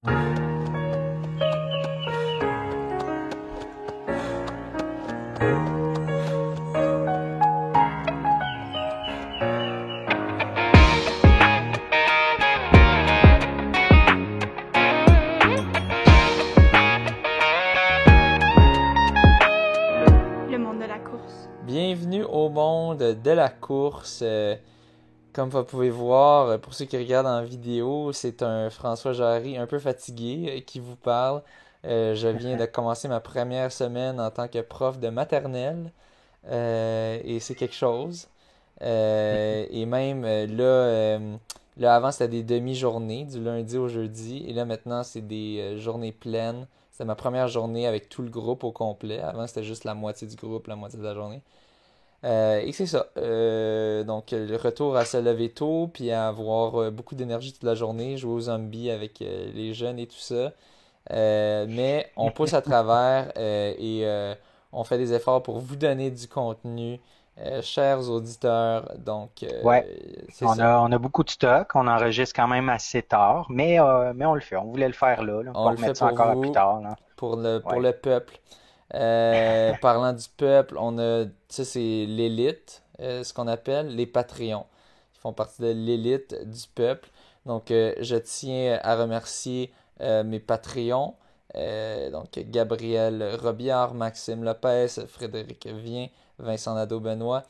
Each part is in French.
Le monde de la course. Bienvenue au monde de la course. Comme vous pouvez voir, pour ceux qui regardent en vidéo, c'est un François Jarry un peu fatigué qui vous parle. Je viens de commencer ma première semaine en tant que prof de maternelle et c'est quelque chose. Et même là avant c'était des demi-journées du lundi au jeudi et là maintenant c'est des journées pleines. C'était ma première journée avec tout le groupe au complet. Avant c'était juste la moitié du groupe, la moitié de la journée. Et c'est ça. Donc, le retour à se lever tôt, puis à avoir beaucoup d'énergie toute la journée, jouer aux zombies avec les jeunes et tout ça. Mais on pousse à travers et on fait des efforts pour vous donner du contenu, chers auditeurs. Donc, Ouais, c'est ça. on a beaucoup de stock, on enregistre quand même assez tard, mais on le fait. On voulait le faire là. On Pas le fait remettre ça pour encore à plus vous, tard, là. pour Ouais. le peuple. Parlant du peuple, on a, ça c'est l'élite, ce qu'on appelle les Patreons. Ils font partie de l'élite du peuple. Donc, je tiens à remercier mes Patreons. Donc, Gabriel Robillard, Maxime Lopez, Frédéric Vien, Vincent Nadeau-Benoît,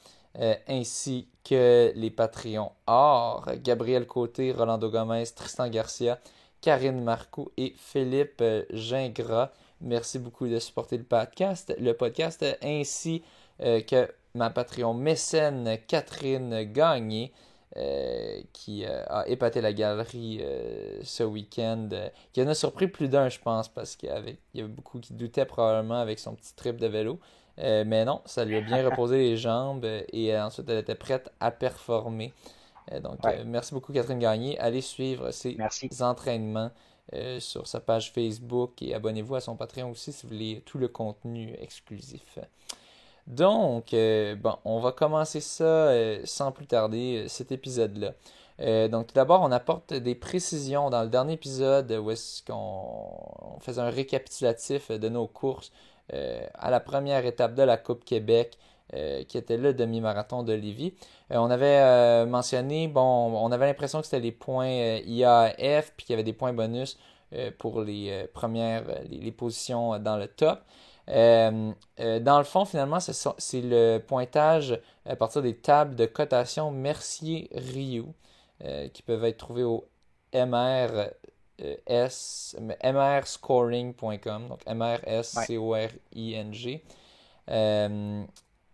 ainsi que les Patreons or, Gabriel Côté, Rolando Gomez, Tristan Garcia, Karine Marcoux et Philippe Gingras. Merci beaucoup de supporter le podcast ainsi que ma Patreon mécène Catherine Gagné, qui a épaté la galerie ce week-end, qui en a surpris plus d'un, je pense, parce qu'il y avait beaucoup qui doutaient probablement avec son petit trip de vélo. Mais non, ça lui a bien reposé les jambes et ensuite elle était prête à performer. Donc, Ouais, merci beaucoup Catherine Gagné. Allez suivre ses merci. entraînements sur sa page Facebook et abonnez-vous à son Patreon aussi si vous voulez tout le contenu exclusif. Donc, bon, on va commencer ça sans plus tarder, cet épisode-là. Donc, tout d'abord, on apporte des précisions dans le dernier épisode où est-ce qu'on faisait un récapitulatif de nos courses à la première étape de la Coupe Québec, qui était le demi-marathon de Lévis. On avait mentionné, bon, on avait l'impression que c'était les points IAF, puis qu'il y avait des points bonus pour les premières, les positions dans le top. Dans le fond, finalement, c'est le pointage à partir des tables de cotation Mercier-Rioux qui peuvent être trouvées au mrscoring.com, donc Ouais. mrscoring. Euh,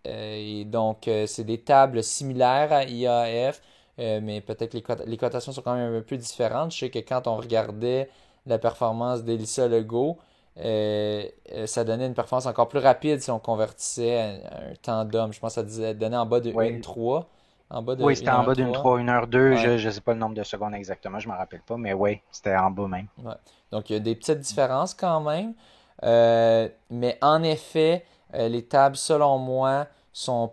et donc, c'est des tables similaires à IAF, mais peut-être que les cotations sont quand même un peu différentes. Je sais que quand on regardait la performance d'Elissa Legault, ça donnait une performance encore plus rapide si on convertissait à un temps d'homme. Je pense que ça donnait en bas de Ouais. 1,3. En bas de Oui, c'était en bas d'une 1h03. 3, 1h02, Ouais, je sais pas le nombre de secondes exactement, je m'en rappelle pas, mais oui, c'était en bas même. ouais. Donc, il y a des petites différences quand même. Mais en effet, les tables, selon moi, sont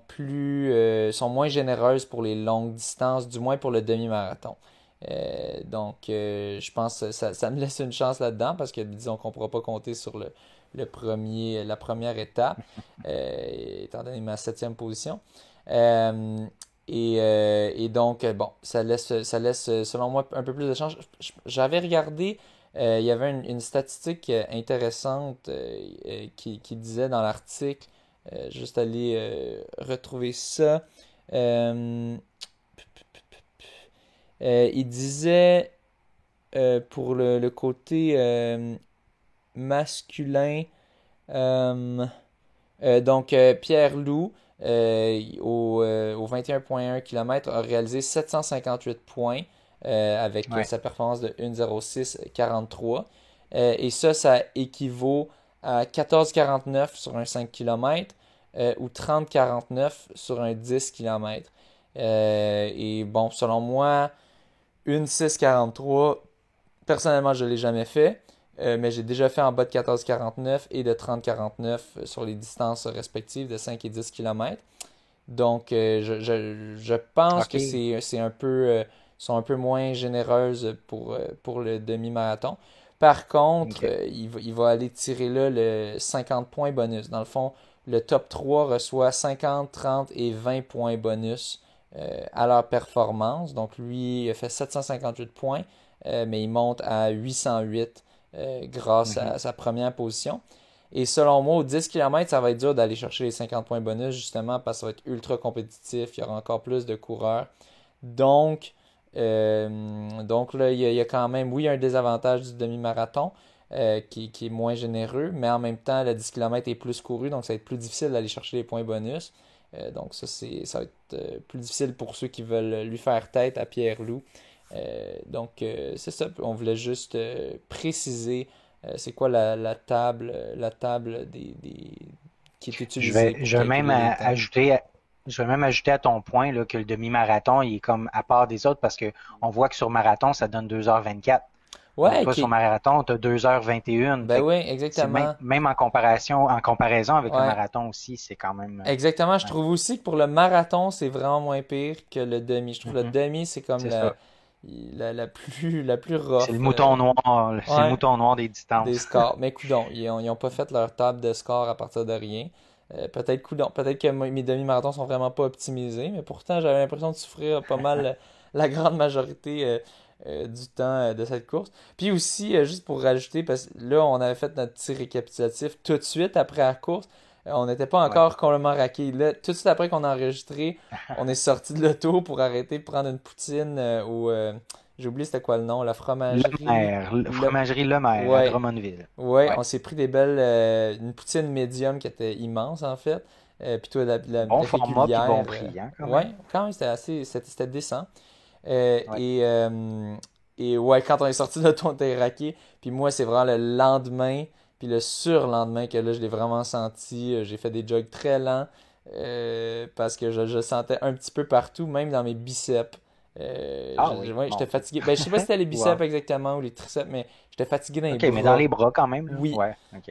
moins généreuses pour les longues distances, du moins pour le demi-marathon. Donc, je pense que ça me laisse une chance là-dedans parce que disons qu'on ne pourra pas compter sur la première étape, étant donné ma septième position. Euh, et donc, bon, ça laisse, selon moi, un peu plus de chance. J'avais regardé, il y avait une statistique intéressante qui disait dans l'article, juste aller retrouver ça. Euh, il disait pour le côté masculin, euh, donc Pierre Loup, au 21,1 km, a réalisé 758 points avec Ouais. sa performance de 1,06,43. Et ça équivaut à 14,49 sur un 5 km ou 30,49 sur un 10 km. Et bon, selon moi, une 6,43, personnellement, je ne l'ai jamais fait. Mais j'ai déjà fait en bas de 14,49 et de 30,49 sur les distances respectives de 5 et 10 km. Donc, je pense que OK. c'est un peu, sont un peu moins généreuses pour le demi-marathon. Par contre, Ok. il va aller tirer là le 50 points bonus. Dans le fond, le top 3 reçoit 50, 30 et 20 points bonus à leur performance. Donc lui, il a fait 758 points, mais il monte à 808 grâce Mhm. à sa première position. Et selon moi, au 10 km, ça va être dur d'aller chercher les 50 points bonus, justement, parce que ça va être ultra compétitif. Il y aura encore plus de coureurs. Donc, donc là, il y a quand même, oui, un désavantage du demi-marathon qui est moins généreux, mais en même temps, le 10 km est plus couru, donc ça va être plus difficile d'aller chercher les points bonus. Donc ça va être plus difficile pour ceux qui veulent lui faire tête à Pierre-Loup. C'est ça, on voulait juste préciser c'est quoi la table qui est Je utilisée vais, pour je vais même calculer les temps. ajouter, je vais même ajouter à ton point là, que le demi-marathon, il est comme à part des autres parce que on voit que sur marathon, ça donne 2h24. Donc Ouais, toi, sur marathon, tu as 2h21. ben Fait que oui, c'est même, exactement. même en comparaison avec le Ouais. marathon aussi, c'est quand même. Exactement, je Ouais. trouve aussi que pour le marathon, c'est vraiment moins pire que le demi. Je trouve que le Mhm. demi, c'est comme C'est ça. la plus C'est le rough mouton noir, c'est le ouais, mouton noir des des distances. scores. Mais coudon, ils ont pas fait leur table de score à partir de rien. Peut-être coudon, peut-être que mes demi-marathons sont vraiment pas optimisés, mais pourtant j'avais l'impression de souffrir pas mal la grande majorité du temps de cette course. Puis aussi, juste pour rajouter, parce que là, on avait fait notre petit récapitulatif tout de suite après la course. On n'était pas Ouais. encore complètement raqué. Là, tout de suite après qu'on a enregistré, on est sorti de l'auto pour arrêter de prendre une poutine j'ai oublié c'était quoi le nom, la Le fromagerie. Maire, Le... fromagerie Le Maire à Ouais, Drummondville. ouais, Ouais. on s'est pris des belles. Une poutine médium qui était immense en fait. Puis toi, Bon la format puis bon régulière. prix, hein, quand Ouais, même. quand même, c'était décent. Euh, Ouais. et, euh, et ouais, quand on est sorti de l'auto, on était raqué. Puis moi, c'est vraiment le lendemain, puis le surlendemain que là, je l'ai vraiment senti. J'ai fait des jogs très lents parce que je sentais un petit peu partout, même dans mes biceps. Ah oui, Ouais, j'étais mon Dieu. fatigué. Ben, je sais pas si c'était les biceps Wow. exactement ou les triceps, mais j'étais fatigué dans les OK, mais dans bras. les bras quand même, là. Oui. Ouais, OK.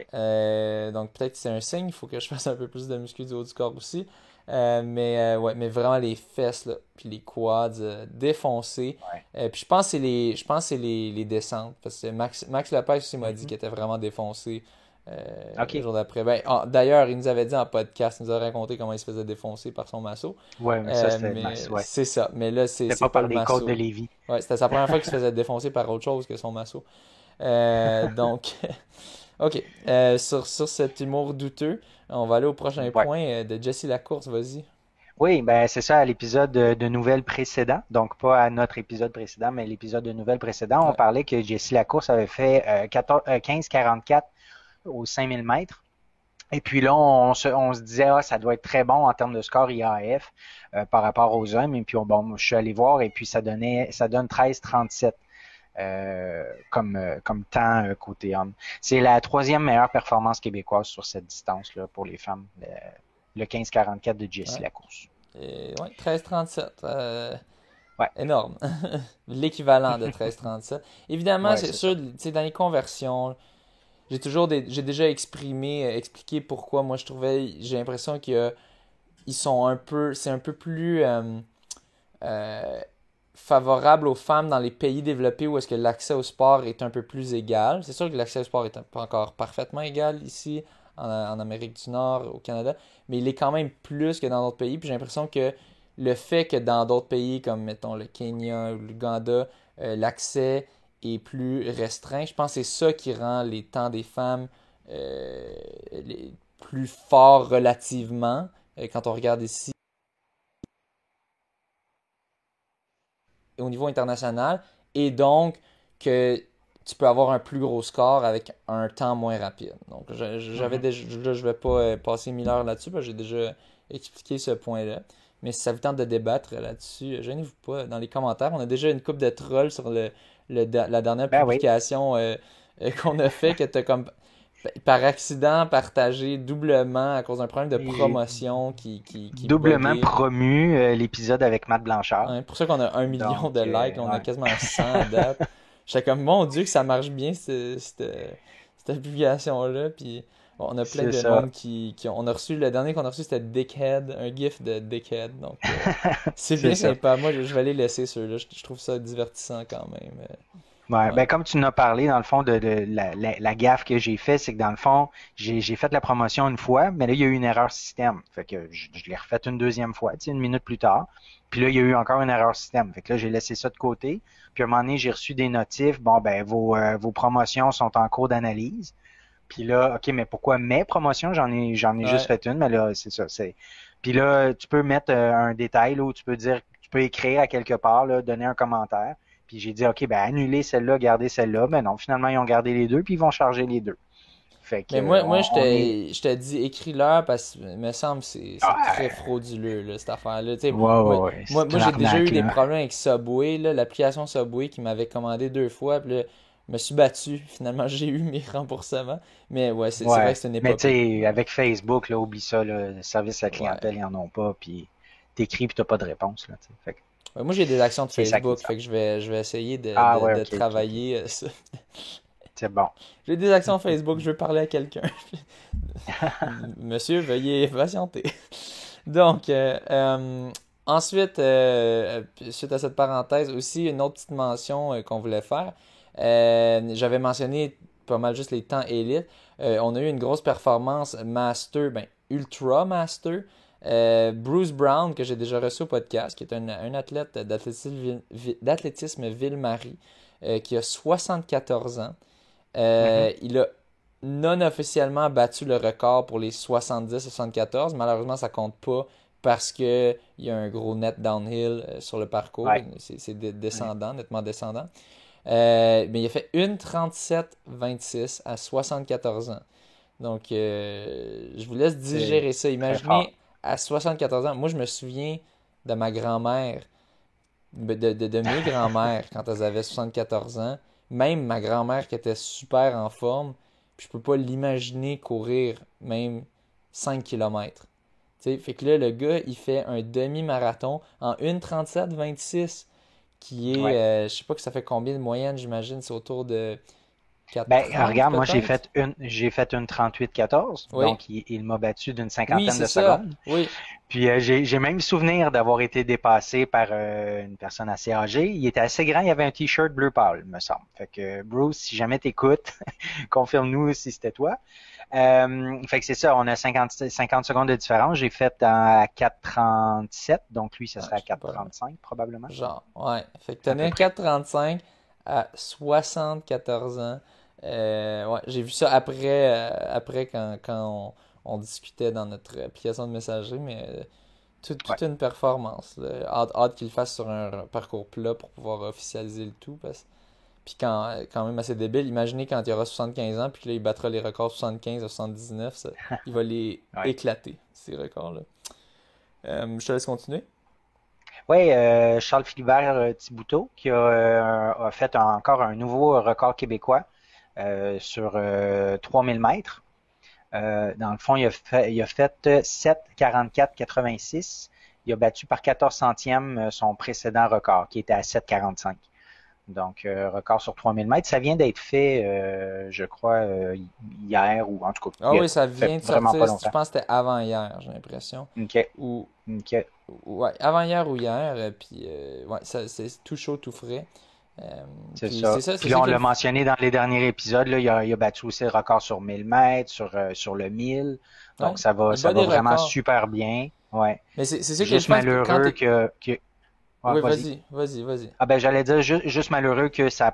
Donc peut-être que c'est un signe, il faut que je fasse un peu plus de muscu du haut du corps aussi. Ouais, mais vraiment les fesses là, puis les quads défoncés. Ouais. Puis je pense que c'est les descentes parce que Max Lopez aussi m'a dit Mhm. qu'il était vraiment défoncé le OK. jour d'après. Ben, d'ailleurs, il nous avait dit en podcast, il nous a raconté comment il se faisait défoncer par son masso. Ouais, mais ça, c'était Mais ouais. c'est ça. Mais là, C'était c'est pas pas par le des côtes de masso. Lévis. Ouais, c'était sa première fois qu'il se faisait défoncer par autre chose que son masso. Donc, ok. Sur cet humour douteux, on va aller au prochain Ouais. point de Jessie Lacourse, vas-y. Oui, ben c'est ça, à l'épisode de nouvelles précédent, donc pas à notre épisode précédent, mais l'épisode de nouvelles précédent, on Ouais. parlait que Jessie Lacourse avait fait 15,44 aux 5000 mètres. Et puis là, on se disait, ah, ça doit être très bon en termes de score IAF par rapport aux hommes. Et puis, bon, je suis allé voir et puis ça donne 13,37 comme temps côté homme. C'est la troisième meilleure performance québécoise sur cette distance-là pour les femmes, le 15,44 de Jessie Ouais. Lacourse. Et, ouais, 13,37. Ouais, Énorme. L'équivalent de 13,37. Évidemment, ouais, c'est c'est ça. sûr, tu sais, dans les conversions, j'ai déjà expliqué pourquoi moi je trouvais, j'ai l'impression qu'ils sont un peu, c'est un peu plus euh, favorable aux femmes dans les pays développés où est-ce que l'accès au sport est un peu plus égal. C'est sûr que l'accès au sport est pas encore parfaitement égal ici, en Amérique du Nord, au Canada, mais il est quand même plus que dans d'autres pays. Puis j'ai l'impression que le fait que dans d'autres pays comme, mettons, le Kenya ou l'Ouganda, l'accès est plus restreint, je pense que c'est ça qui rend les temps des femmes plus forts relativement. Quand on regarde ici au niveau international et donc que tu peux avoir un plus gros score avec un temps moins rapide. Donc j'avais Mhm. déjà, là, je vais pas passer 1000 heures là-dessus parce que j'ai déjà expliqué ce point-là. Mais si ça vous tente de débattre là-dessus, gênez-vous pas dans les commentaires. On a déjà une coupe de trolls sur la dernière Ben oui, publication qu'on a fait que tu as comme par accident partagé doublement à cause d'un problème de j'ai promotion qui doublement buguait. promu l'épisode avec Matt Blanchard. Ouais, pour ça qu'on a 1 million Donc, de likes, là, on a ouais. quasiment 100 à date. J'étais comme, mon Dieu, que ça marche bien, cette publication-là. Puis bon, on a plein C'est de ça. monde on a reçu, le dernier qu'on a reçu, c'était Dickhead, un gif de Dickhead. Donc, c'est C'est bien ça. sympa. Moi, je vais les laisser ceux-là. Je trouve ça divertissant quand même. Ouais, Ouais. ben comme tu en as parlé, dans le fond, de la gaffe que j'ai fait, c'est que dans le fond, j'ai fait la promotion une fois, mais là, il y a eu une erreur système. Fait que je l'ai refait une deuxième fois, tu sais, une minute plus tard. Puis là, il y a eu encore une erreur système. Fait que là, j'ai laissé ça de côté. Puis à un moment donné, j'ai reçu des notifs. Bon, ben, vos promotions sont en cours d'analyse. Puis là, OK, mais pourquoi mes promotions? J'en ai juste Ouais. fait une, mais là, c'est ça. Puis là, tu peux mettre un détail là, où tu peux dire, tu peux écrire à quelque part, là, donner un commentaire. Puis j'ai dit, OK, ben annuler celle-là, garder celle-là. Mais non, finalement, ils ont gardé les deux, puis ils vont charger les deux. Fait que Mais moi on est. je te dis, écris-leur parce que, me semble, c'est très Ah, frauduleux, là, cette affaire-là. Tu sais, ouais, ouais, ouais, c'est une j'ai déjà eu arnaque, des là. problèmes avec Subway, là, l'application Subway qui m'avait commandé 2 fois, puis là, je me suis battu. Finalement, j'ai eu mes remboursements. Mais ouais, c'est vrai Ouais. que c'est une Mais tu épopée. sais, avec Facebook, là, oublie ça, là, le service à la Ouais. clientèle, ils en ont pas, puis t'écris, puis t'as pas de réponse, là, tu sais. Fait que Ouais, moi, j'ai des actions de c'est ça qui est Facebook, ça. fait que je vais essayer Ah, ouais, de OK, OK, OK. travailler ça. C'est bon. J'ai des actions Facebook, je veux parler à quelqu'un. Monsieur, veuillez patienter. Donc, ensuite, suite à cette parenthèse, aussi une autre petite mention qu'on voulait faire. J'avais mentionné pas mal juste les temps élites. On a eu une grosse performance master, ben ultra master. Bruce Brown, que j'ai déjà reçu au podcast, qui est un athlète d'athlétisme Ville-Marie, qui a 74 ans. Mhm. Il a non officiellement battu le record pour les 70-74. Malheureusement, ça compte pas parce que il y a un gros net downhill sur le parcours. Ouais. C'est Ouais. descendant, nettement descendant. Mais il a fait une 37-26 à 74 ans. Donc, je vous laisse C'est digérer ça. très fort. Imaginez à 74 ans. Moi, je me souviens de ma grand-mère, de mes grands-mères quand elles avaient 74 ans. Même ma grand-mère qui était super en forme. Puis je peux pas l'imaginer courir même 5 kilomètres. Tu sais, fait que là, le gars, il fait un demi-marathon en 1:37-26 qui est, Ouais. je sais pas que ça fait combien de moyenne, j'imagine, c'est autour de Ben, 4:30 regarde, moi, peut-être? j'ai fait une 38-14, Oui, donc il m'a battu d'une oui, cinquantaine c'est de ça. secondes. Oui, Puis j'ai même souvenir d'avoir été dépassé par une personne assez âgée. Il était assez grand, il avait un t-shirt bleu pâle, me semble. Fait que Bruce, si jamais t'écoutes, confirme-nous si c'était toi. Fait que c'est ça, on a 50 secondes de différence. J'ai fait à 4,37, donc lui, ce ouais, serait à je sais pas. 4,35 probablement, Genre, ouais. Fait que à peu tenir près. 4,35 à 74 ans. Ouais, j'ai vu ça après quand on discutait dans notre application de messagerie, mais Ouais. toute une performance, là. Hâte qu'il le fasse sur un parcours plat pour pouvoir officialiser le tout. Puis quand même assez débile, imaginez quand il aura 75 ans, puis là il battra les records 75 à 79, il va les Ouais. éclater, ces records-là. Je te laisse continuer. Oui, Charles Philibert Thibouteau qui a fait encore un nouveau record québécois sur 3000 mètres. Dans le fond, il a fait 7,44,86. Il a battu par 14 centièmes son précédent record, qui était à 7,45. Donc, record sur 3000 mètres. Ça vient d'être fait, je crois, hier ou en tout cas, Ah il a oui, ça fait vient de vraiment pas sortir, je longtemps. pense que c'était avant-hier, j'ai l'impression. OK. Ou, OK. ouais, avant-hier ou hier, puis ouais, c'est tout chaud, tout frais. C'est Puis c'est ça. ça, c'est Puis ça là, on qui est l'a mentionné dans les derniers épisodes, là, il a battu aussi le record sur 1000 mètres, sur le 1000. ouais, Donc, ça va, il ça bat va des vraiment records. super bien. Ouais. Mais c'est ça qui est le Juste fun, c'est que quand malheureux t'es... que... Ouais, Oui, vas-y. vas-y. Ah ben, j'allais dire juste malheureux que ça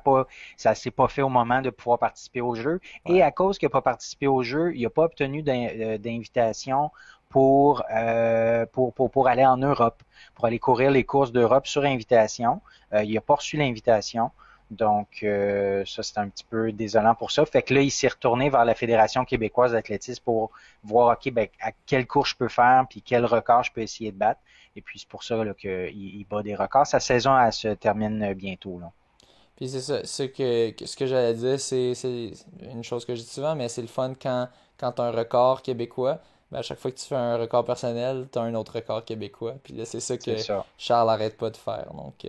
s'est pas fait au moment de pouvoir participer au jeu. Ouais. Et à cause qu'il n'a pas participé au jeu, il n'a pas obtenu d'invitation pour aller en Europe, pour aller courir les courses d'Europe sur invitation. Il n'a pas reçu l'invitation. Donc, ça, c'est un petit peu désolant pour ça. Fait que là, il s'est retourné vers la Fédération québécoise d'athlétisme pour voir, OK, ben, à quelle course je peux faire, puis quel record je peux essayer de battre. Et puis, c'est pour ça là, qu'il bat des records. Sa saison, elle se termine bientôt. Là. Puis c'est ça, ce que j'allais dire, c'est une chose que je dis souvent, mais c'est le fun quand tu as un record québécois, ben à chaque fois que tu fais un record personnel, tu as un autre record québécois. Puis là, c'est ça C'est que ça. Charles arrête pas de faire. Donc,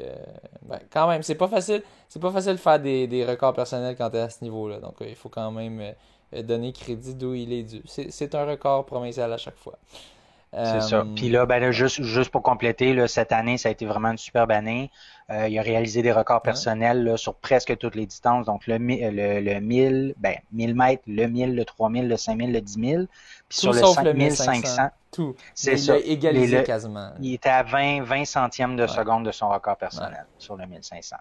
ben, quand même, c'est pas facile de faire des records personnels quand tu es à ce niveau-là. Donc, il faut quand même donner crédit d'où il est dû. C'est un record provincial à chaque fois. C'est ça. Puis là, ben là, juste pour compléter, là, cette année, ça a été vraiment une superbe année. Il a réalisé des records Ouais. personnels là, sur presque toutes les distances. Donc le 1000, ben 1000 mètres, le 1000, le 3000, le 5000, le 10 000. Puis Tout sur le sauf le 1500. 5500, Tout. c'est Il l'a ça. égalisé quasiment. Il était à 20 centièmes de Ouais. seconde de son record Ouais. personnel sur le 1500.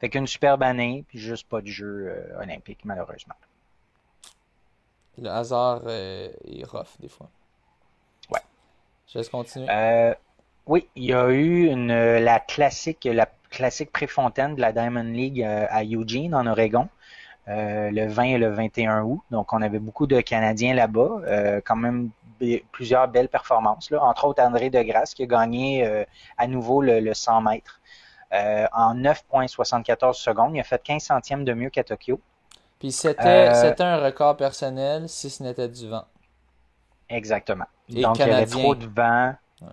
Fait qu'une superbe année, puis juste pas de jeu olympique, malheureusement. Le hasard est rough des fois. Ouais. Je laisse continuer. Oui, il y a eu la classique Préfontaine de la Diamond League à Eugene, en Oregon, le 20 et le 21 août. Donc, on avait beaucoup de Canadiens là-bas, quand même plusieurs belles performances, là. Entre autres, André Degrasse qui a gagné à nouveau le 100 mètres en 9,74 secondes. Il a fait 15 centièmes de mieux qu'à Tokyo. Puis Euh, c'était un record personnel si ce n'était du vent. Exactement. Et Donc, il y avait trop canadien. de vent. Ouais.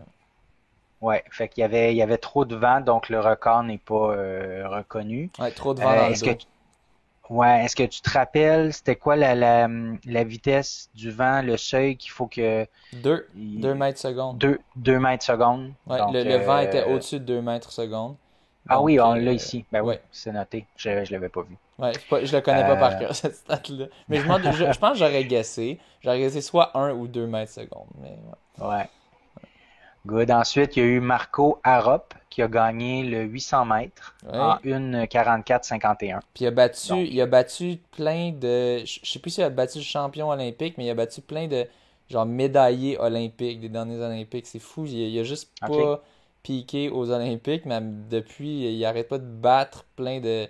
Ouais, fait il y avait trop de vent, donc le record n'est pas reconnu. Ouais, trop de vent dans le Est-ce que dos. ouais, est-ce que tu te rappelles, c'était quoi la vitesse du vent, le seuil qu'il faut que 2 mètres secondes. 2 mètres seconde? Ouais, Donc le vent était au-dessus de 2 mètres secondes. ah oui, Donc, on l'a ici. Ben oui, ouais. c'est noté. Je l'avais pas vu. Ouais, je le connais pas par Euh, cœur, cette stat-là. Mais je pense que j'aurais guessé. J'aurais guessé soit 1 ou 2 mètres secondes. Mais ouais. ouais. Good. Ensuite, il y a eu Marco Arop qui a gagné le 800 mètres en Ouais. 1,44,51. Puis Donc, il a battu plein de. Je sais plus s'il a battu le champion olympique, mais il a battu plein de genre médaillés olympiques, des derniers Olympiques. C'est fou. Il a juste OK. pas piqué aux Olympiques, mais depuis, il arrête pas de battre plein de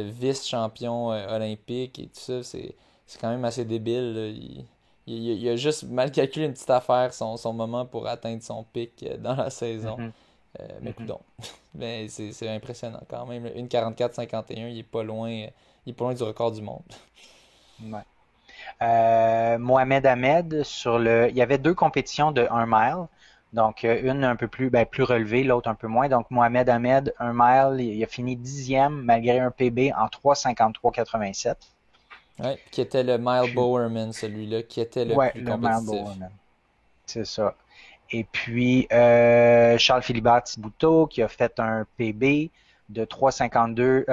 vice-champions olympiques et tout ça. C'est quand même assez débile, là. Il a juste mal calculé une petite affaire, son moment pour atteindre son pic dans la saison. Mhm, Mais mhm. coudonc. Mais c'est impressionnant quand même. Là. 1,44,51, il est pas loin du record du monde. Ouais. Mohamed Ahmed il y avait deux compétitions de 1 mile. Donc, une un peu plus relevée, l'autre un peu moins. Donc, Mohamed Ahmed, 1 mile, il a fini 10e malgré un PB en 3,53,87. Ouais, qui était le Mile Puis, Bowerman, celui-là, qui était le ouais, plus le mile compétitif. Bowerman. C'est ça. Et puis, Charles-Philibert Thibouteau qui a fait un PB de 3,52.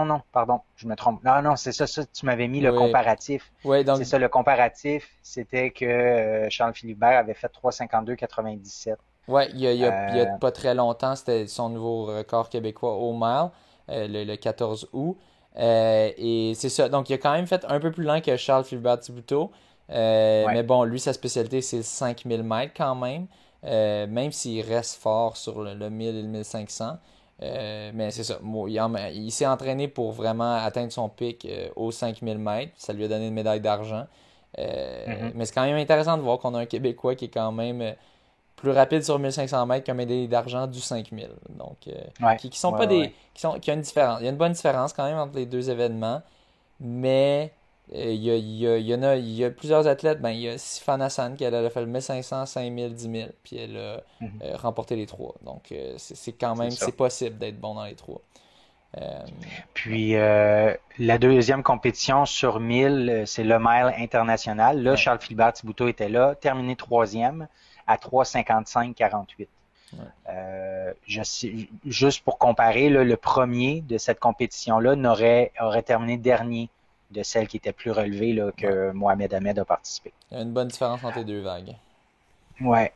Non, pardon, je me trompe. Non, non, c'est ça, tu m'avais mis le Oui. comparatif. Ouais, C'est donc, ça, le comparatif, c'était que Charles-Philibert avait fait 3,52,97. ouais, il y a Euh, pas très longtemps, c'était son nouveau record québécois au mile, le 14 août. Et c'est ça. Donc, il a quand même fait un peu plus lent que Charles Philibert Thibouteau. ouais. Mais bon, lui, sa spécialité, c'est le 5000 mètres quand même. Même s'il reste fort sur le 1000 et le 1500. Mais c'est ça. Il s'est entraîné pour vraiment atteindre son pic aux 5000 mètres. Ça lui a donné une médaille d'argent. Mhm, Mais c'est quand même intéressant de voir qu'on a un Québécois qui est quand même plus rapide sur 1500 mètres qu'un médaille d'argent du 5000. Donc, ouais, qui sont pas ouais, ouais. des. Qui ont une différence. Il y a une bonne différence quand même entre les deux événements. Mais il y a plusieurs athlètes. Ben, il y a Sifan Hassan qui elle a fait le 1500, 5000, 10 000. Puis elle a Mhm, remporté les trois. Donc, c'est quand c'est même, ça. c'est possible d'être bon dans les trois. Euh, ouais. Puis la deuxième compétition sur 1000, c'est le mile international. Là, Ouais. Charles-Philibert Thibouteau était là, terminé troisième à 3,55,48. Ouais. Juste pour comparer, là, le premier de cette compétition-là aurait terminé dernier de celle qui était plus relevée là, Ouais. que Mohamed Ahmed a participé. Il y a une bonne différence entre les deux vagues. Ouais.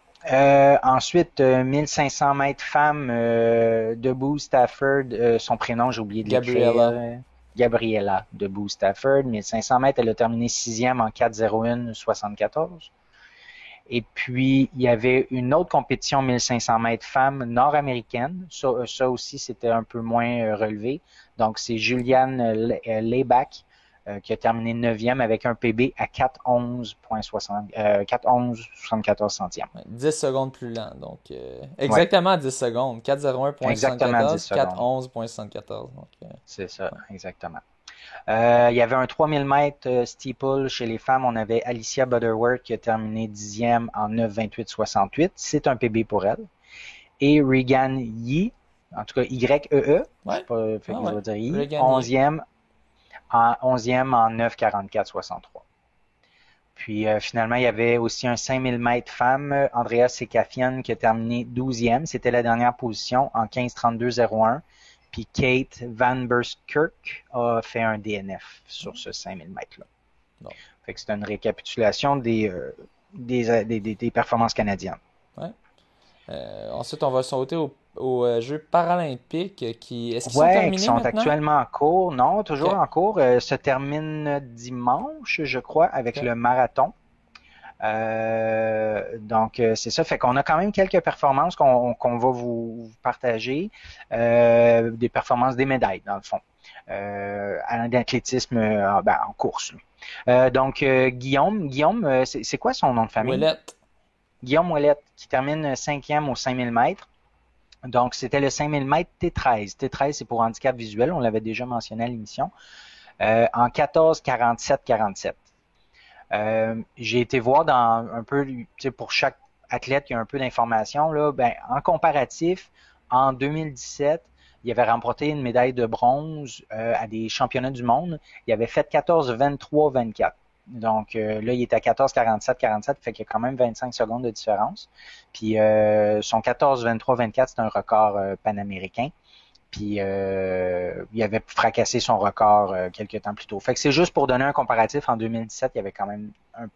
Ensuite, 1500 mètres femmes, debout Stafford, son prénom, j'ai oublié de Gabriella. l'écrire. Gabriella debout Stafford, 1500 mètres, elle a terminé sixième en 4,01,74. Et puis, il y avait une autre compétition 1500 mètres femmes nord-américaine. Ça aussi, c'était un peu moins relevé. Donc, c'est Julianne Leibach qui a terminé neuvième avec un PB à 4,11,74 centièmes. Ouais, 10 secondes plus lent. Donc, Ouais, exactement 10 secondes. exactement 10 4,01,74, secondes. 4,11,74. Donc, C'est ça, ouais. exactement. Il y avait un 3000 mètres steeple chez les femmes. On avait Alicia Butterworth qui a terminé dixième en 9,28,68. C'est un PB pour elle. Et Regan Yee, en tout cas Y-E-E, je sais Ouais. pas, fait Ah que je ouais. vais dire Yee, Regagné. onzième en 9,44,63. Puis finalement, il y avait aussi un 5000 mètres femmes, Andrea Sekafian qui a terminé 12e. C'était la dernière position en 15:32:01. Puis Kate Van Berskirk a fait un DNF sur ce 5000 mètres-là. Bon. Fait que c'est une récapitulation des performances canadiennes. Ouais. Ensuite, on va sauter aux Jeux paralympiques est-ce qu'ils sont Ouais, terminés qui sont maintenant? actuellement en cours. Non, toujours Ok, en cours. Se termine dimanche, je crois, avec ok. le marathon. Donc, c'est ça. Fait qu'on a quand même quelques performances qu'on va vous partager. Des performances, des médailles, dans le fond. En athlétisme en course. Donc, Guillaume, c'est quoi son nom de famille? Ouellette. Guillaume Ouellette, qui termine 5e au 5000 mètres. Donc, c'était le 5000 mètres T13. T13, c'est pour handicap visuel. On l'avait déjà mentionné à l'émission. En 14:47:47. J'ai été voir dans un peu, tu sais, pour chaque athlète, il y a un peu d'informations là. Ben, en comparatif, en 2017, il avait remporté une médaille de bronze à des championnats du monde. Il avait fait 14:23:24. Donc là, il est à 14:47:47, fait qu'il y a quand même 25 secondes de différence. Puis son 14:23:24, c'est un record panaméricain. Puis il avait fracassé son record quelques temps plus tôt. Fait que c'est juste pour donner un comparatif. En 2017, il y avait quand même une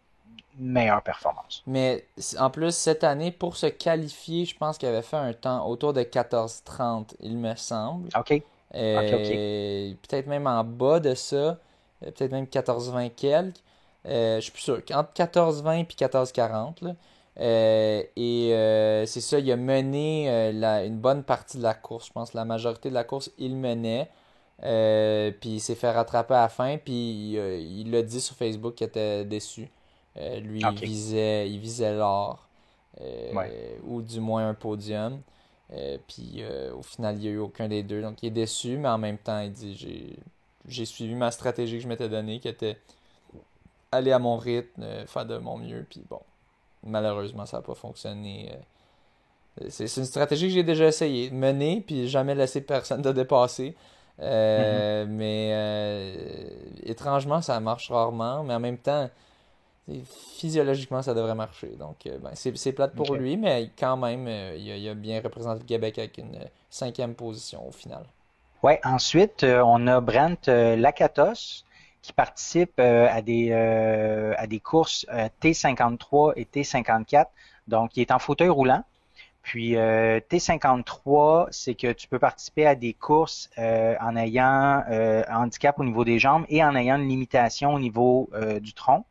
meilleure performance. Mais en plus, cette année, pour se qualifier, je pense qu'il avait fait un temps autour de 14:30, il me semble. OK? OK. Peut-être même en bas de ça, peut-être même 14:20 quelques. Je suis plus sûr. Entre 14:20 et 14:40, là. C'est ça, il a mené une bonne partie de la course, je pense. La majorité de la course, il menait. Puis il s'est fait rattraper à la fin, puis il l'a dit sur Facebook qu'il était déçu. Lui, OK. il visait l'or, Ouais. ou du moins un podium. Puis au final, il n'y a eu aucun des deux. Donc il est déçu, mais en même temps, il dit j'ai suivi ma stratégie que je m'étais donnée, qui était aller à mon rythme, faire de mon mieux. Puis bon, malheureusement, ça n'a pas fonctionné. C'est une stratégie que j'ai déjà essayé, mener, puis jamais laisser personne te dépasser. Mhm. Étrangement, ça marche rarement, mais en même temps, physiologiquement, ça devrait marcher. Donc, c'est plate pour OK. lui, mais quand même, il a bien représenté le Québec avec une 5e position au final. Ouais, ensuite, on a Brent Lakatos qui participe à des courses T53 et T54. Donc, il est en fauteuil roulant. Puis T53, c'est que tu peux participer à des courses en ayant un handicap au niveau des jambes et en ayant une limitation au niveau du tronc.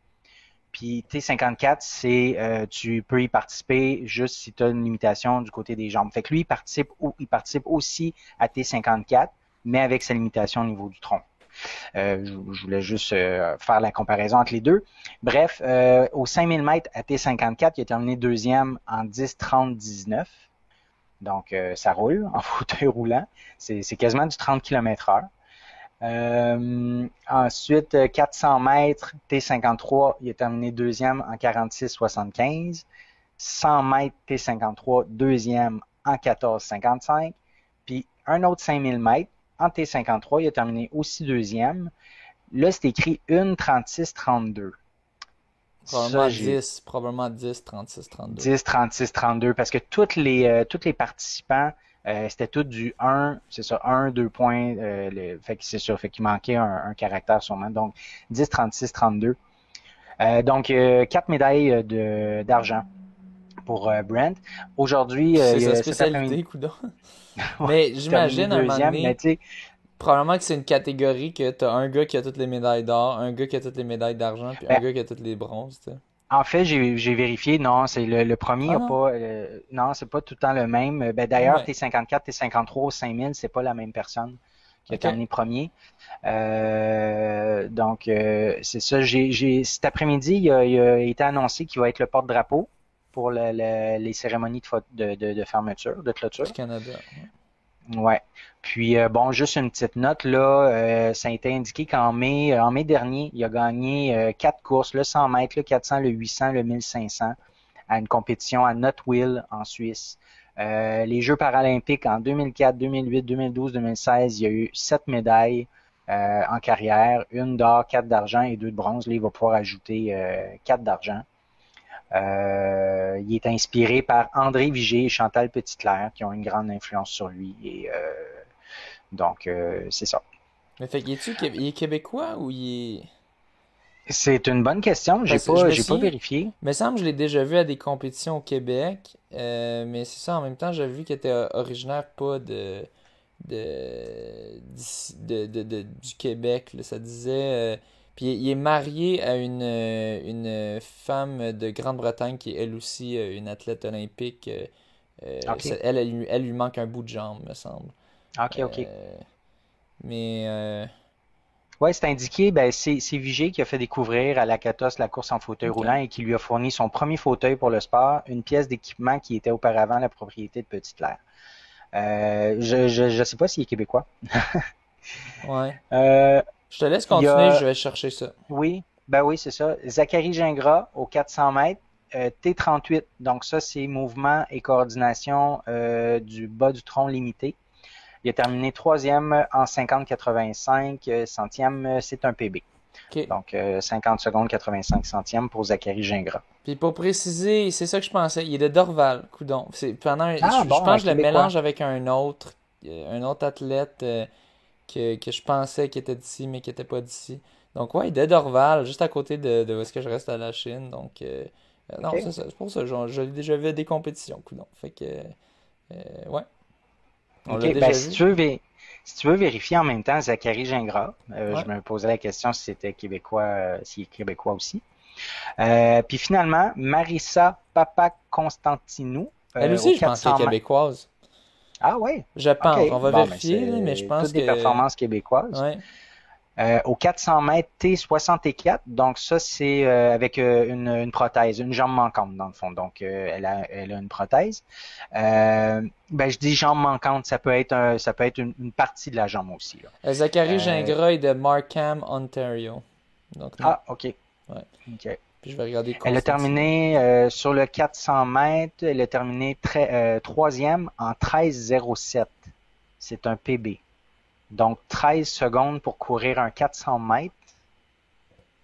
Puis T54, c'est tu peux y participer juste si tu as une limitation du côté des jambes. Fait que lui, il participe aussi à T54, mais avec sa limitation au niveau du tronc. Je voulais juste faire la comparaison entre les deux. Bref, au 5000 mètres à T54, il a terminé deuxième en 10:30:19. Donc, ça roule en fauteuil roulant. C'est quasiment du 30 km/h. Ensuite, 400 mètres, T53, il a terminé deuxième en 46:75. 100 mètres, T53, deuxième en 14:55. Puis un autre 5000 mètres, en T53, il a terminé aussi deuxième. Là, c'est écrit 1:36:32. Ça, j'ai Probablement 10, 36, 32. 10, 36, 32, parce que tous les participants, c'était tout du 1, c'est ça, 1, 2 points, fait que c'est ça, fait qu'il manquait un caractère sûrement. Donc, 10, 36, 32. Donc, 4 médailles d'argent pour Brent. Aujourd'hui, C'est sa cet après-midi, spécialité, coudonc. ouais, Mais il a terminé j'imagine, un moment deuxième, mais donné, tu sais, probablement que c'est une catégorie que t'as un gars qui a toutes les médailles d'or, un gars qui a toutes les médailles d'argent, puis un ben, gars qui a toutes les bronzes, tu sais. en fait, j'ai vérifié, non, c'est le premier, il Ah a non? pas, non, c'est pas tout le temps le même. Ben, Ah d'ailleurs, ben, T54, T53 au 5000, c'est pas la même personne qui a ok. terminé premier. Donc, c'est ça. Cet après-midi, il a été annoncé qu'il va être le porte-drapeau pour les cérémonies de fermeture, de Du clôture. Canada. Ouais. Puis bon, juste une petite note là, ça a été indiqué en mai dernier, il a gagné 4 courses, le 100 mètres, le 400, le 800, le 1500 à une compétition à Notwil en Suisse. Les Jeux paralympiques en 2004, 2008, 2012, 2016, il y a eu 7 médailles. en carrière, une d'or, 4 d'argent et 2 de bronze. Là, il va pouvoir ajouter 4 d'argent. Il est inspiré par André Vigé et Chantal Petitclerc qui ont une grande influence sur lui. Et donc, c'est ça. Mais fait il est québécois ou il est... C'est une bonne question. Parce que je me J'ai pas souviens, vérifié. me semble que je l'ai déjà vu à des compétitions au Québec, mais c'est ça, en même temps, j'avais vu qu'il était originaire pas du Québec, là. Ça disait... puis il est marié à une femme de Grande-Bretagne qui est elle aussi une athlète olympique. OK. Elle lui manque un bout de jambe, me semble. OK. Euh, mais Ouais, c'est indiqué, ben, c'est Vigé qui a fait découvrir à Lakatos la course en fauteuil ok. roulant et qui lui a fourni son premier fauteuil pour le sport, une pièce d'équipement qui était auparavant la propriété de Petitclerc. Je sais pas s'il est québécois. Ouais. Euh, Je te laisse il y continuer, a, je vais chercher ça. oui, ben oui, c'est ça. Zachary Gingras au 400 mètres, T38. Donc ça, c'est mouvement et coordination du bas du tronc limité. Il a terminé troisième en 50-85 centièmes, c'est un PB. Ok. Donc 50 secondes 85 centièmes pour Zachary Gingras. Puis pour préciser, c'est ça que je pensais. Il est de Dorval, coudon. Ah Je bon, un pense que je le Québécois. mélange avec un autre athlète que je pensais qui était d'ici, mais qui était pas d'ici. Donc ouais, il est de Dorval, juste à côté de où est-ce que je reste à la Chine. Donc non, OK. c'est ça. C'est pour ça. Je l'ai déjà vu à des compétitions, coudon. Fait que ouais, on l'a OK. Ben, déjà vu. si tu veux vérifier en même temps Zachary Gingras, Ouais. je me posais la question si c'était québécois, s'il est québécois aussi. Puis finalement, Marissa Papaconstantinou Elle au aussi, je pense qu'elle est 400 mètres. québécoise. Ah ouais, Je OK. pense. On va Bon, ben vérifier, là, mais je c'est pense toutes des que performances québécoises. ouais. Au 400 mètres T64, donc ça c'est avec une prothèse, une jambe manquante dans le fond. Donc elle a une prothèse. Ben je dis jambe manquante, ça peut être une partie de la jambe aussi là. Zachary Euh, Gingras est de Markham, Ontario. Donc non. OK. Ouais. OK. Puis je vais regarder Elle a Constantino. terminé sur le 400 mètres, elle a terminé troisième en 13,07. C'est un PB. Donc 13 secondes pour courir un 400 mètres.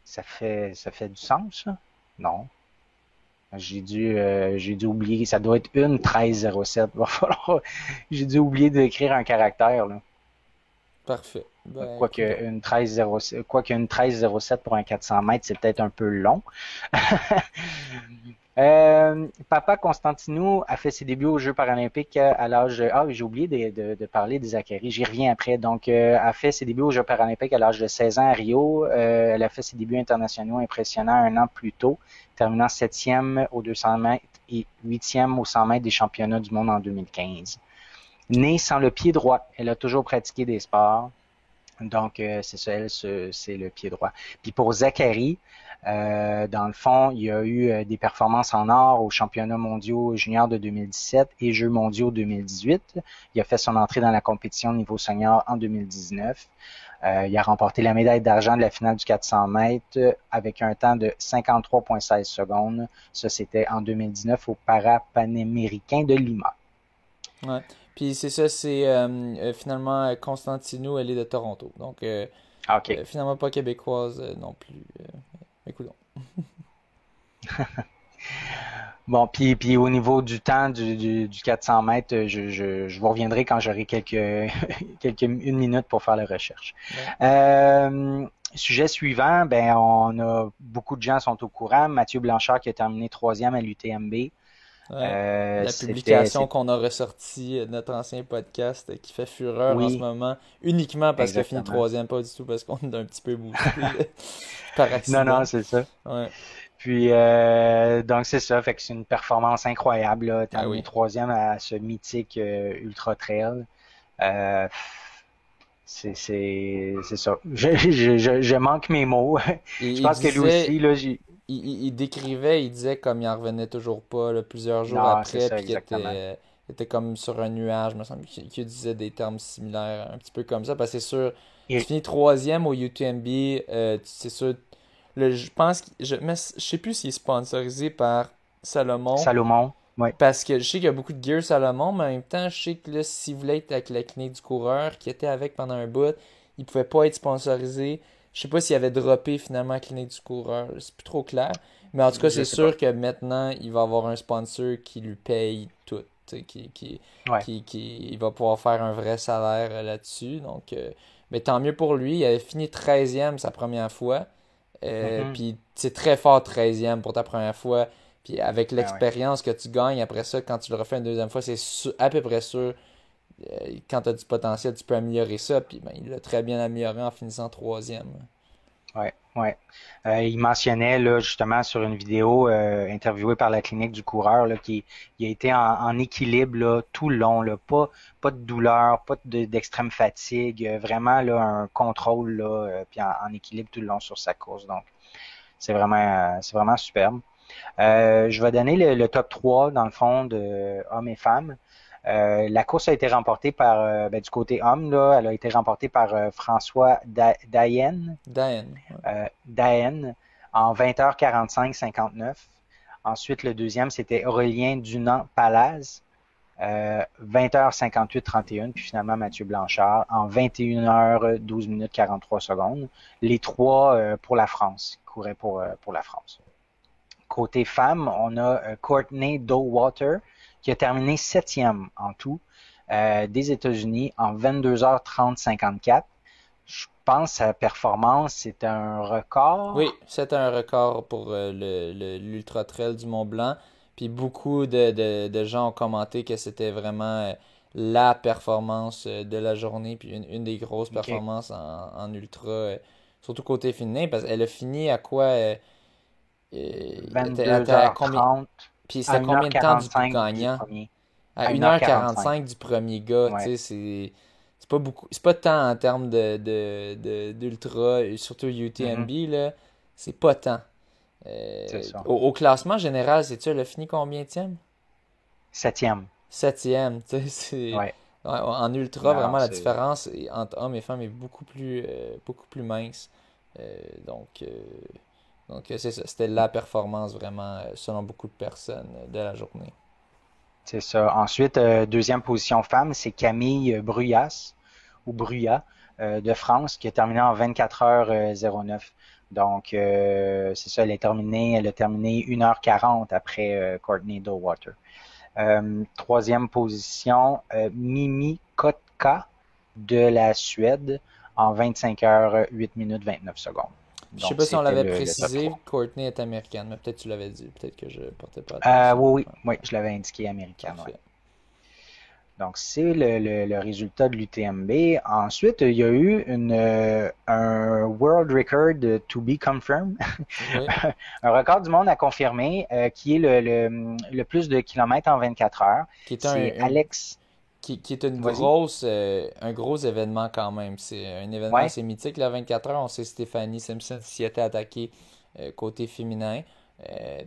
Ça fait du sens, ça? Non. J'ai dû oublier. Ça doit être une 13,07. Va falloir, j'ai dû oublier d'écrire un caractère, là. Parfait. Ben, coudonc. Quoique une 13,07 pour un 400 mètres, c'est peut-être un peu long. Papa Constantinou a fait ses débuts aux Jeux paralympiques à l'âge de... Ah, oui, j'ai oublié de parler des Zachary. J'y reviens après. Donc, a fait ses débuts aux Jeux paralympiques à l'âge de 16 ans à Rio. Elle a fait ses débuts internationaux impressionnants un an plus tôt, terminant 7e aux 200 mètres et 8e aux 100 mètres des championnats du monde en 2015. Née sans le pied droit, elle a toujours pratiqué des sports. Donc, c'est ça, elle, c'est le pied droit. Puis pour Zachary, dans le fond, il y a eu des performances en or aux championnats mondiaux juniors de 2017 et Jeux mondiaux 2018. Il a fait son entrée dans la compétition au niveau senior en 2019. Il a remporté la médaille d'argent de la finale du 400 mètres avec un temps de 53,16 secondes. Ça, c'était en 2019 au Parapanaméricain de Lima. Ouais. Puis c'est ça, c'est finalement Constantino, elle est de Toronto. Donc OK. finalement pas québécoise non plus. Écoute. Bon, puis au niveau du temps du 400 mètres, je vous reviendrai quand j'aurai une minute pour faire la recherche. Ouais. Sujet suivant, ben on a beaucoup de gens sont au courant. Mathieu Blanchard qui a terminé troisième à l'UTMB. Ouais. La C'était, publication qu'on a ressortie de notre ancien podcast qui fait fureur en ce oui, moment, uniquement parce qu'il a fini exactement. troisième, pas du tout parce qu'on est un petit peu boosté par Non, non, accident. c'est ça. Ouais. Puis donc c'est ça, fait que c'est une performance incroyable là, Ah terminé oui. troisième à ce mythique Ultra Trail. Euh, c'est ça. Je manque mes mots. Je Il pense que lui disait, aussi là, j'ai il décrivait, il disait comme il en revenait toujours pas là, plusieurs jours non, c'est après, ça puis exactement. qu'il était comme sur un nuage, me semble qu'il disait des termes similaires, un petit peu comme ça, parce que c'est sûr, tu Et finis troisième au UTMB, c'est sûr, je pense, mais je sais plus s'il est sponsorisé par Salomon, Salomon, ouais. parce que je sais qu'il y a beaucoup de gear Salomon, mais en même temps, je sais que là, s'il voulait être avec la clinique du coureur, qui était avec pendant un bout, il pouvait pas être sponsorisé. Je sais pas s'il avait droppé finalement la clinique du coureur, c'est plus trop clair. Mais en tout cas, Je c'est sais pas. sûr que maintenant, il va avoir un sponsor qui lui paye tout, tu sais, Ouais. il va pouvoir faire un vrai salaire là-dessus. Donc, mais tant mieux pour lui. Il avait fini 13e sa première fois. Mhm. Puis c'est très fort 13e pour ta première fois. Puis avec Ben ouais. l'expérience que tu gagnes après ça, quand tu le refais une deuxième fois, à peu près sûr. Quand tu as du potentiel, tu peux améliorer ça. Puis ben, il l'a très bien amélioré en finissant troisième. Ouais, ouais. Il mentionnait là justement sur une vidéo interviewée par la clinique du coureur là, il a été en équilibre là, tout le long, là, pas de douleur, pas d'extrême fatigue, vraiment là un contrôle là, puis en équilibre tout le long sur sa course. Donc c'est vraiment superbe. Je vais donner le top 3 dans le fond de hommes et femmes. La course a été remportée par, du côté homme, là, elle a été remportée par François Dayen, Dan. Daen en 20h45-59. Ensuite, le deuxième, c'était Aurélien Dunant-Palaz, 20h58-31. Puis finalement, Mathieu Blanchard en 21h12 minutes 43 secondes. Les trois pour la France, couraient pour la France. Côté femmes, on a Courtney Dowater qui a terminé septième en tout des États-Unis en 22h30-54. Je pense que sa performance, c'est un Oui, record. c'était un record pour l'Ultra Trail du Mont Blanc. Puis beaucoup de gens ont commenté que c'était vraiment la performance de la journée. Puis une des grosses OK. performances en ultra, surtout côté féminin, parce qu'elle a fini à quoi elle était à combien? 22h30 Puis c'était à combien de temps du 1h45 du gagnant? premier. À À une heure 1h45. quarante-cinq du premier gars, tu Ouais, sais, c'est pas beaucoup, c'est pas tant en termes d'ultra, et surtout mhm, UTMB, là, c'est pas tant. c'est ça. Au classement général, c'est-tu, elle a fini combienième? Septième. Septième, tu sais, c'est... Ouais. Ouais, en ultra, Non, vraiment, non, la c'est différence entre hommes et femmes est beaucoup plus mince. Euh, donc, euh, c'est ça, c'était la performance vraiment, selon beaucoup de personnes, de la journée. c'est ça. Ensuite, deuxième position femme, c'est Camille Bruyas ou Bruyas de France qui a terminé en 24h09. Donc, c'est ça, elle a terminé 1h40 après Courtney Dowater. Troisième position, Mimi Kotka de la Suède en 25h 8 minutes 29 secondes. Je sais Donc, pas si on c'était l'avait le top précisé, 3. Courtney est américaine, mais peut-être tu l'avais dit, peut-être que je portais pas attention. Oui, oui, Ouais, oui, je l'avais indiqué américaine, ouais. parfait. Donc, c'est le résultat de l'UTMB. Ensuite, il y a eu un world record to be confirmed, Oui, un record du monde à confirmer, qui est le plus de kilomètres en 24 heures. qui est C'est Alex, qui est une vas-y. un gros événement quand même. C'est un événement Ouais, assez mythique, la 24 heures. On sait Stéphanie Simpson s'y était attaquée côté féminin.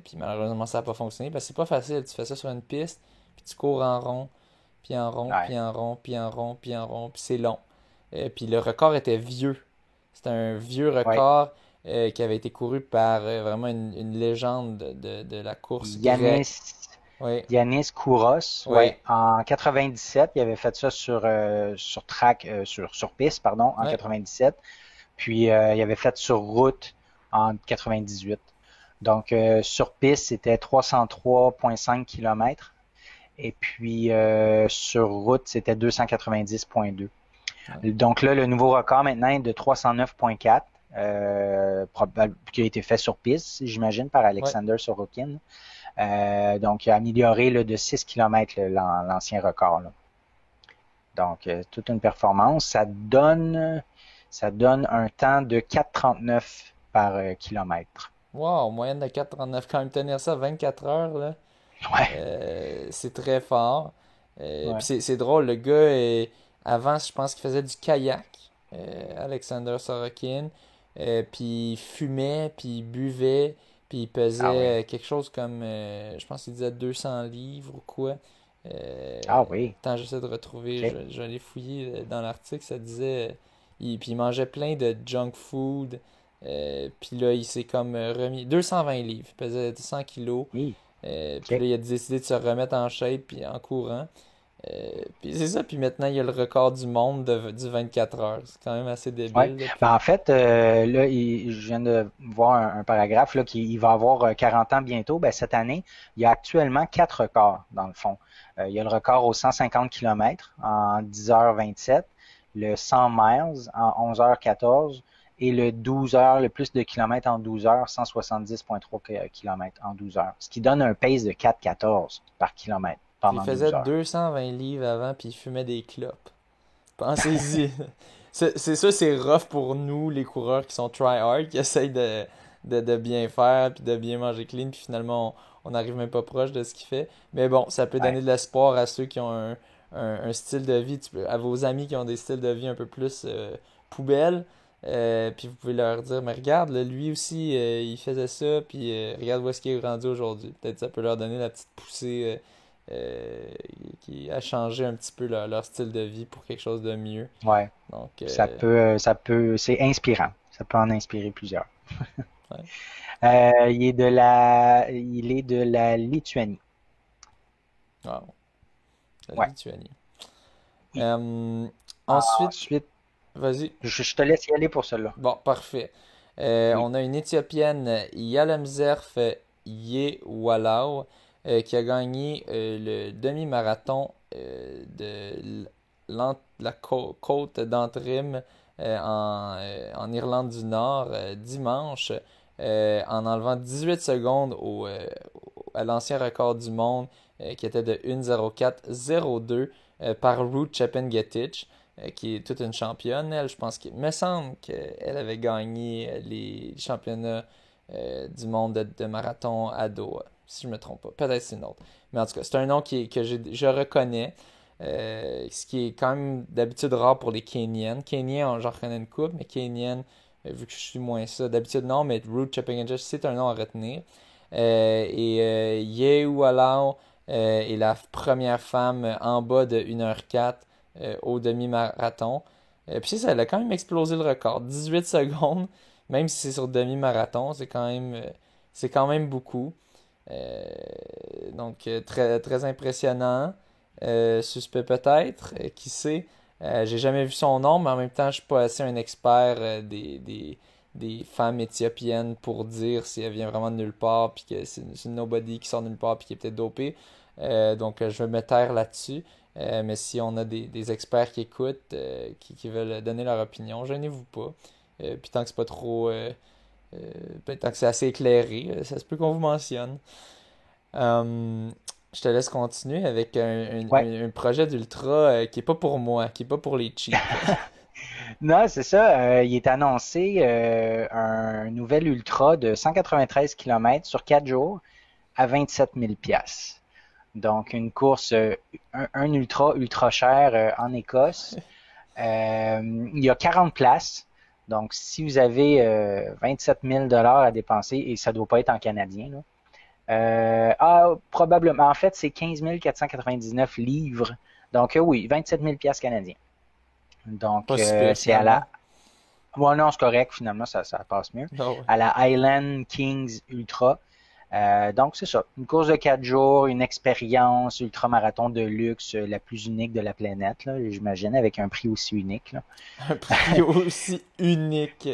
Puis malheureusement, ça n'a pas fonctionné parce que c'est pas facile. Tu fais ça sur une piste, puis tu cours en rond, puis en rond, ouais, puis en rond, puis en rond, puis en rond, puis c'est long. Puis le record était vieux. C'était un vieux ouais. record qui avait été couru par vraiment une légende de la course grecque. Yanis, Oui, Yanis Kouros, oui, ouais, en 97, il avait fait ça sur track, sur piste, pardon, en oui. 97. Puis il avait fait sur route en 98. Donc sur piste, c'était 303,5 km. Et puis sur route, c'était 290,2. Donc là, le nouveau record maintenant est de 309,4, qui a été fait sur piste, j'imagine, par Ouais. Alexander Sorokin. Donc, il a amélioré là, de 6 km l'ancien record. Là. Donc, toute une performance. Ça donne un temps de 4,39 par kilomètre. Wow, moyenne de 4,39. Quand même tenir ça 24 heures, là, Ouais, c'est très fort. Puis ouais, c'est drôle, le gars, avant, je pense qu'il faisait du kayak, Alexander Sorokin. Puis il fumait, puis il buvait, puis il ah oui, pesait quelque chose comme, je pense qu'il disait 200 livres ou quoi. ah oui, Tant j'essaie de retrouver, ok, je l'ai fouillé dans l'article, ça disait, puis il mangeait plein de junk food. Puis là, il s'est comme remis 220 livres, il pesait 100 kilos. oui, Puis ok, là, il a décidé de se remettre en shape puis en courant. Puis c'est ça, puis maintenant il y a le record du monde du 24 heures. C'est quand même assez Ouais. débile. Là, Ben, puis... en fait, là, je viens de voir un paragraphe là, qui il va avoir 40 ans bientôt. Ben, cette année, il y a actuellement 4 records, dans le fond. Il y a le record aux 150 km en 10h27, le 100 miles en 11h14 et le 12 heures, le plus de kilomètres en 12 heures, 170,3 km en 12 heures. Ce qui donne un pace de 4,14 par kilomètre Puis il pendant faisait 12 heures. 220 livres avant, puis il fumait des clopes. Pensez-y. C'est ça, c'est rough pour nous, les coureurs qui sont try-hard, qui essayent de bien faire, puis de bien manger clean, puis finalement, on n'arrive même pas proche de ce qu'il fait. Mais bon, ça peut Ouais. donner de l'espoir à ceux qui ont un style de vie, à vos amis qui ont des styles de vie un peu plus poubelle, puis vous pouvez leur dire, mais regarde, là, lui aussi, il faisait ça, puis regarde où est-ce qu'il est rendu aujourd'hui. Peut-être ça peut leur donner la petite poussée euh, qui a changé un petit peu leur style de vie pour quelque chose de mieux. Ouais. Donc, C'est inspirant. Ça peut en inspirer plusieurs. ouais. Il est de la Lituanie. Wow. La Ouais. Lituanie. I- Ensuite, Ensuite, vas-y. je te laisse y aller pour cela. Bon, parfait. Oui. On a une Éthiopienne, Yalemzerf Yewalau, qui a gagné le demi-marathon la côte d'Antrim en Irlande du Nord dimanche en enlevant 18 secondes à l'ancien record du monde qui était de 1:04,02 par Ruth Chepngetich qui est toute une championne. Elle, je pense qu'il me semble qu'elle avait gagné les championnats du monde de marathon à Doha, si je me trompe pas. Peut-être c'est une autre. Mais en tout cas, c'est un nom que je reconnais. Ce qui est quand même d'habitude rare pour les Kenyennes. Kenyan, j'en reconnais une couple, mais Kenyan, vu que je suis moins ça, d'habitude non, mais Ruth Chepngetich, c'est un nom à retenir. Yehu Alao est la première femme en bas de 1h04 au demi-marathon. Puis ça, elle a quand même explosé le record. 18 secondes, même si c'est sur demi-marathon, c'est quand même beaucoup. Euh, donc, très, très impressionnant. Suspect peut-être, qui sait. J'ai jamais vu son nom, mais en même temps, je suis pas assez un expert des femmes éthiopiennes pour dire si elle vient vraiment de nulle part, puis que c'est une nobody qui sort de nulle part, puis qui est peut-être dopée. Donc, je vais me taire là-dessus. Mais si on a des experts qui écoutent, qui veulent donner leur opinion, gênez-vous pas. Puis tant que c'est pas trop. Tant que c'est assez éclairé, ça se peut qu'on vous mentionne. Euh, je te laisse continuer avec Ouais. un projet d'ultra qui est pas pour moi, qui est pas pour les cheap. Non, c'est ça. Il est annoncé un nouvel ultra de 193 km sur 4 jours à 27 000 piastres. Donc, une course, un ultra cher en Écosse. Il y a 40 places. Donc, si vous avez 27 000 à dépenser, et ça doit pas être en canadien, là. Probablement. En fait, c'est 15 499 livres. Donc, oui, 27 000 piastres canadiens. Donc, Pas si pire c'est à finalement. la... Bon, non, c'est correct, finalement, ça passe mieux. Ah ouais. À la Highland Kings Ultra. Donc, c'est ça. Une course de 4 jours, une expérience ultramarathon de luxe la plus unique de la planète, là, j'imagine, avec un prix aussi unique, là. Un prix aussi unique.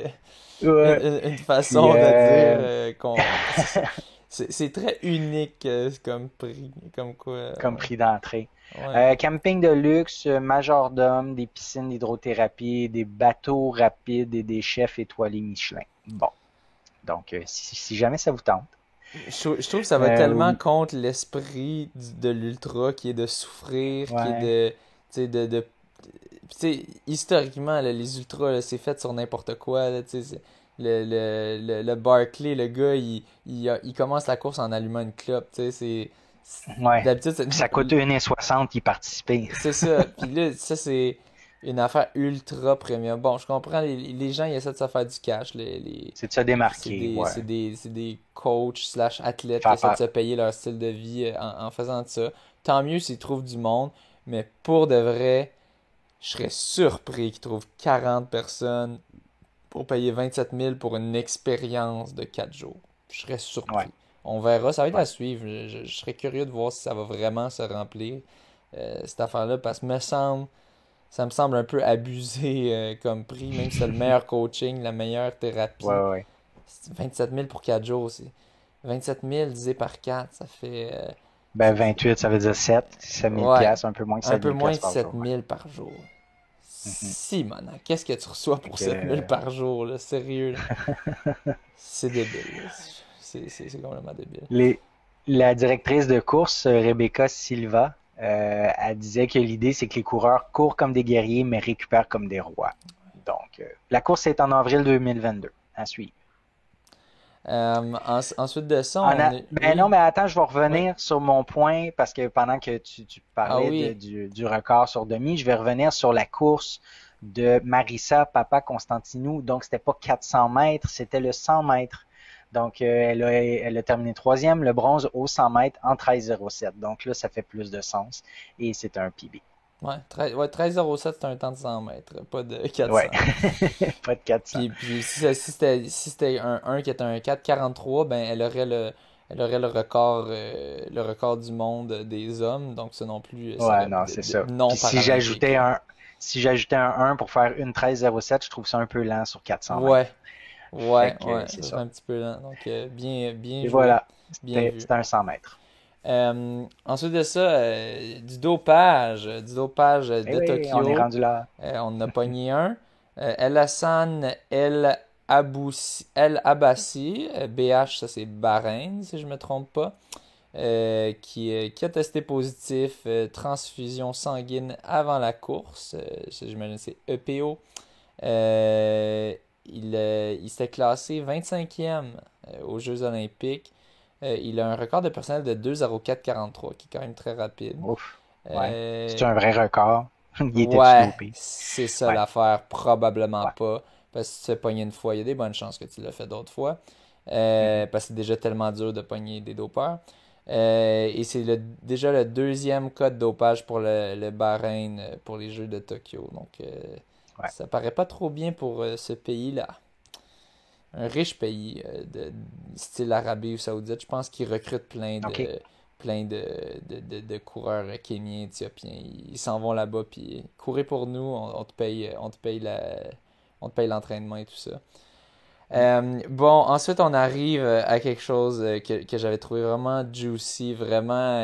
Ouais. Une Puis, façon de dire qu'on. C'est très unique comme prix. Comme quoi. comme prix d'entrée. Ouais. Camping de luxe, majordome, des piscines d'hydrothérapie, des bateaux rapides et des chefs étoilés Michelin. Bon, donc si jamais ça vous tente. Je trouve que ça va tellement Oui, contre l'esprit de l'ultra qui est de souffrir, qui est ouais, tu sais, puis, tu sais, historiquement, là, les ultras, là, c'est fait sur n'importe quoi. Là, tu sais, le Barkley, le gars, il commence la course en allumant une clope. Tu sais, ouais. d'habitude, Puis ça coûte 1,60 y participer. c'est ça. Puis là, ça, c'est une affaire ultra premium. Bon, je comprends, les gens, ils essaient de se faire du cash. C'est de se démarquer, ouais. C'est des coachs slash athlètes qui Faire essaient de peur. se payer leur style de vie en faisant de ça. Tant mieux s'ils trouvent du monde, mais pour de vrai, je serais surpris qu'ils trouvent 40 personnes pour payer 27 000 pour une expérience de 4 jours. Je serais Ouais, surpris. On verra, ça va être ouais. à suivre. Je serais curieux de voir si ça va vraiment se remplir. cette affaire-là, parce que ça me semble un peu abusé comme prix, même si c'est le meilleur coaching, la meilleure thérapie. Ouais, ouais. 27 000 pour 4 jours aussi. 27 000 divisé par 4, ça fait... Ben, 28, ça veut dire 7 000 ouais, piastres, un peu moins que un 7 peu 000 moins de piastres par 7 jour. 000 par jour. Mhm. Simona, qu'est-ce que tu reçois Fait pour que, 7 000 par jour, là? Sérieux, là? C'est débile, là. C'est complètement débile. les, la directrice de course, Rebecca Silva, elle disait que l'idée, c'est que les coureurs courent comme des guerriers, mais récupèrent comme des rois. Donc, la course est en avril 2022. À suivre. Ensuite de ça, on est... Ben non, Oui? mais attends, je vais Oui? revenir sur mon point parce que pendant que tu Ah parlais oui? du record sur demi, je vais revenir sur la course de Marissa Papa Constantinou. Donc, c'était pas 400 mètres, c'était le 100 mètres. Donc, elle a terminé troisième, le bronze au 100 mètres en 13,07. Donc là, ça fait plus de sens et c'est un PB. Ouais, 13,07, c'est un temps de 100 mètres, pas de Ouais, 400. pas de 400. Puis si c'était un qui était un 4,43, ben elle aurait le record du monde des hommes, donc ça non plus Ouais, serait non, c'est ça. non Puis paralympique. si j'ajoutais un 1 pour faire une 13,07, je trouve ça un peu lent sur 400 Ouais, mètres. Fait ouais, que ouais, c'est ça serait ça. un petit peu lent. Donc bien, bien Et joué, voilà, bien vu. c'était un 100 mètres. Ensuite de ça, du dopage Eh de oui, on est Tokyo, rendu là. on en a pogné un. El-Hassan El Abbasi, BH, ça c'est Bahreïn, si je me trompe pas, qui a testé positif, transfusion sanguine avant la course, j'imagine que c'est EPO. Euh, il s'était classé 25e aux Jeux Olympiques. Il a un record de personnel de 2,04,43, qui est quand même très rapide. Ouf. Ouais. Euh, C'est un vrai record. Il était-tu ouais, dopé? c'est ça Ouais. l'affaire. Probablement Ouais. pas. Parce que si tu te pogné une fois, il y a des bonnes chances que tu l'as fait d'autres fois. Mhm. Parce que c'est déjà tellement dur de pogner des dopeurs. Et c'est déjà le deuxième cas de dopage pour le Bahreïn pour les Jeux de Tokyo. Donc, Ouais. ça paraît pas trop bien pour ce pays-là. Un riche pays de style Arabie ou Saoudite. Je pense qu'ils recrutent plein de, OK. plein de, de coureurs kenyans, éthiopiens. Ils s'en vont là-bas, puis courez pour nous, on te paye l'entraînement et tout ça. Mm. Bon, ensuite on arrive à quelque chose que j'avais trouvé vraiment juicy, vraiment,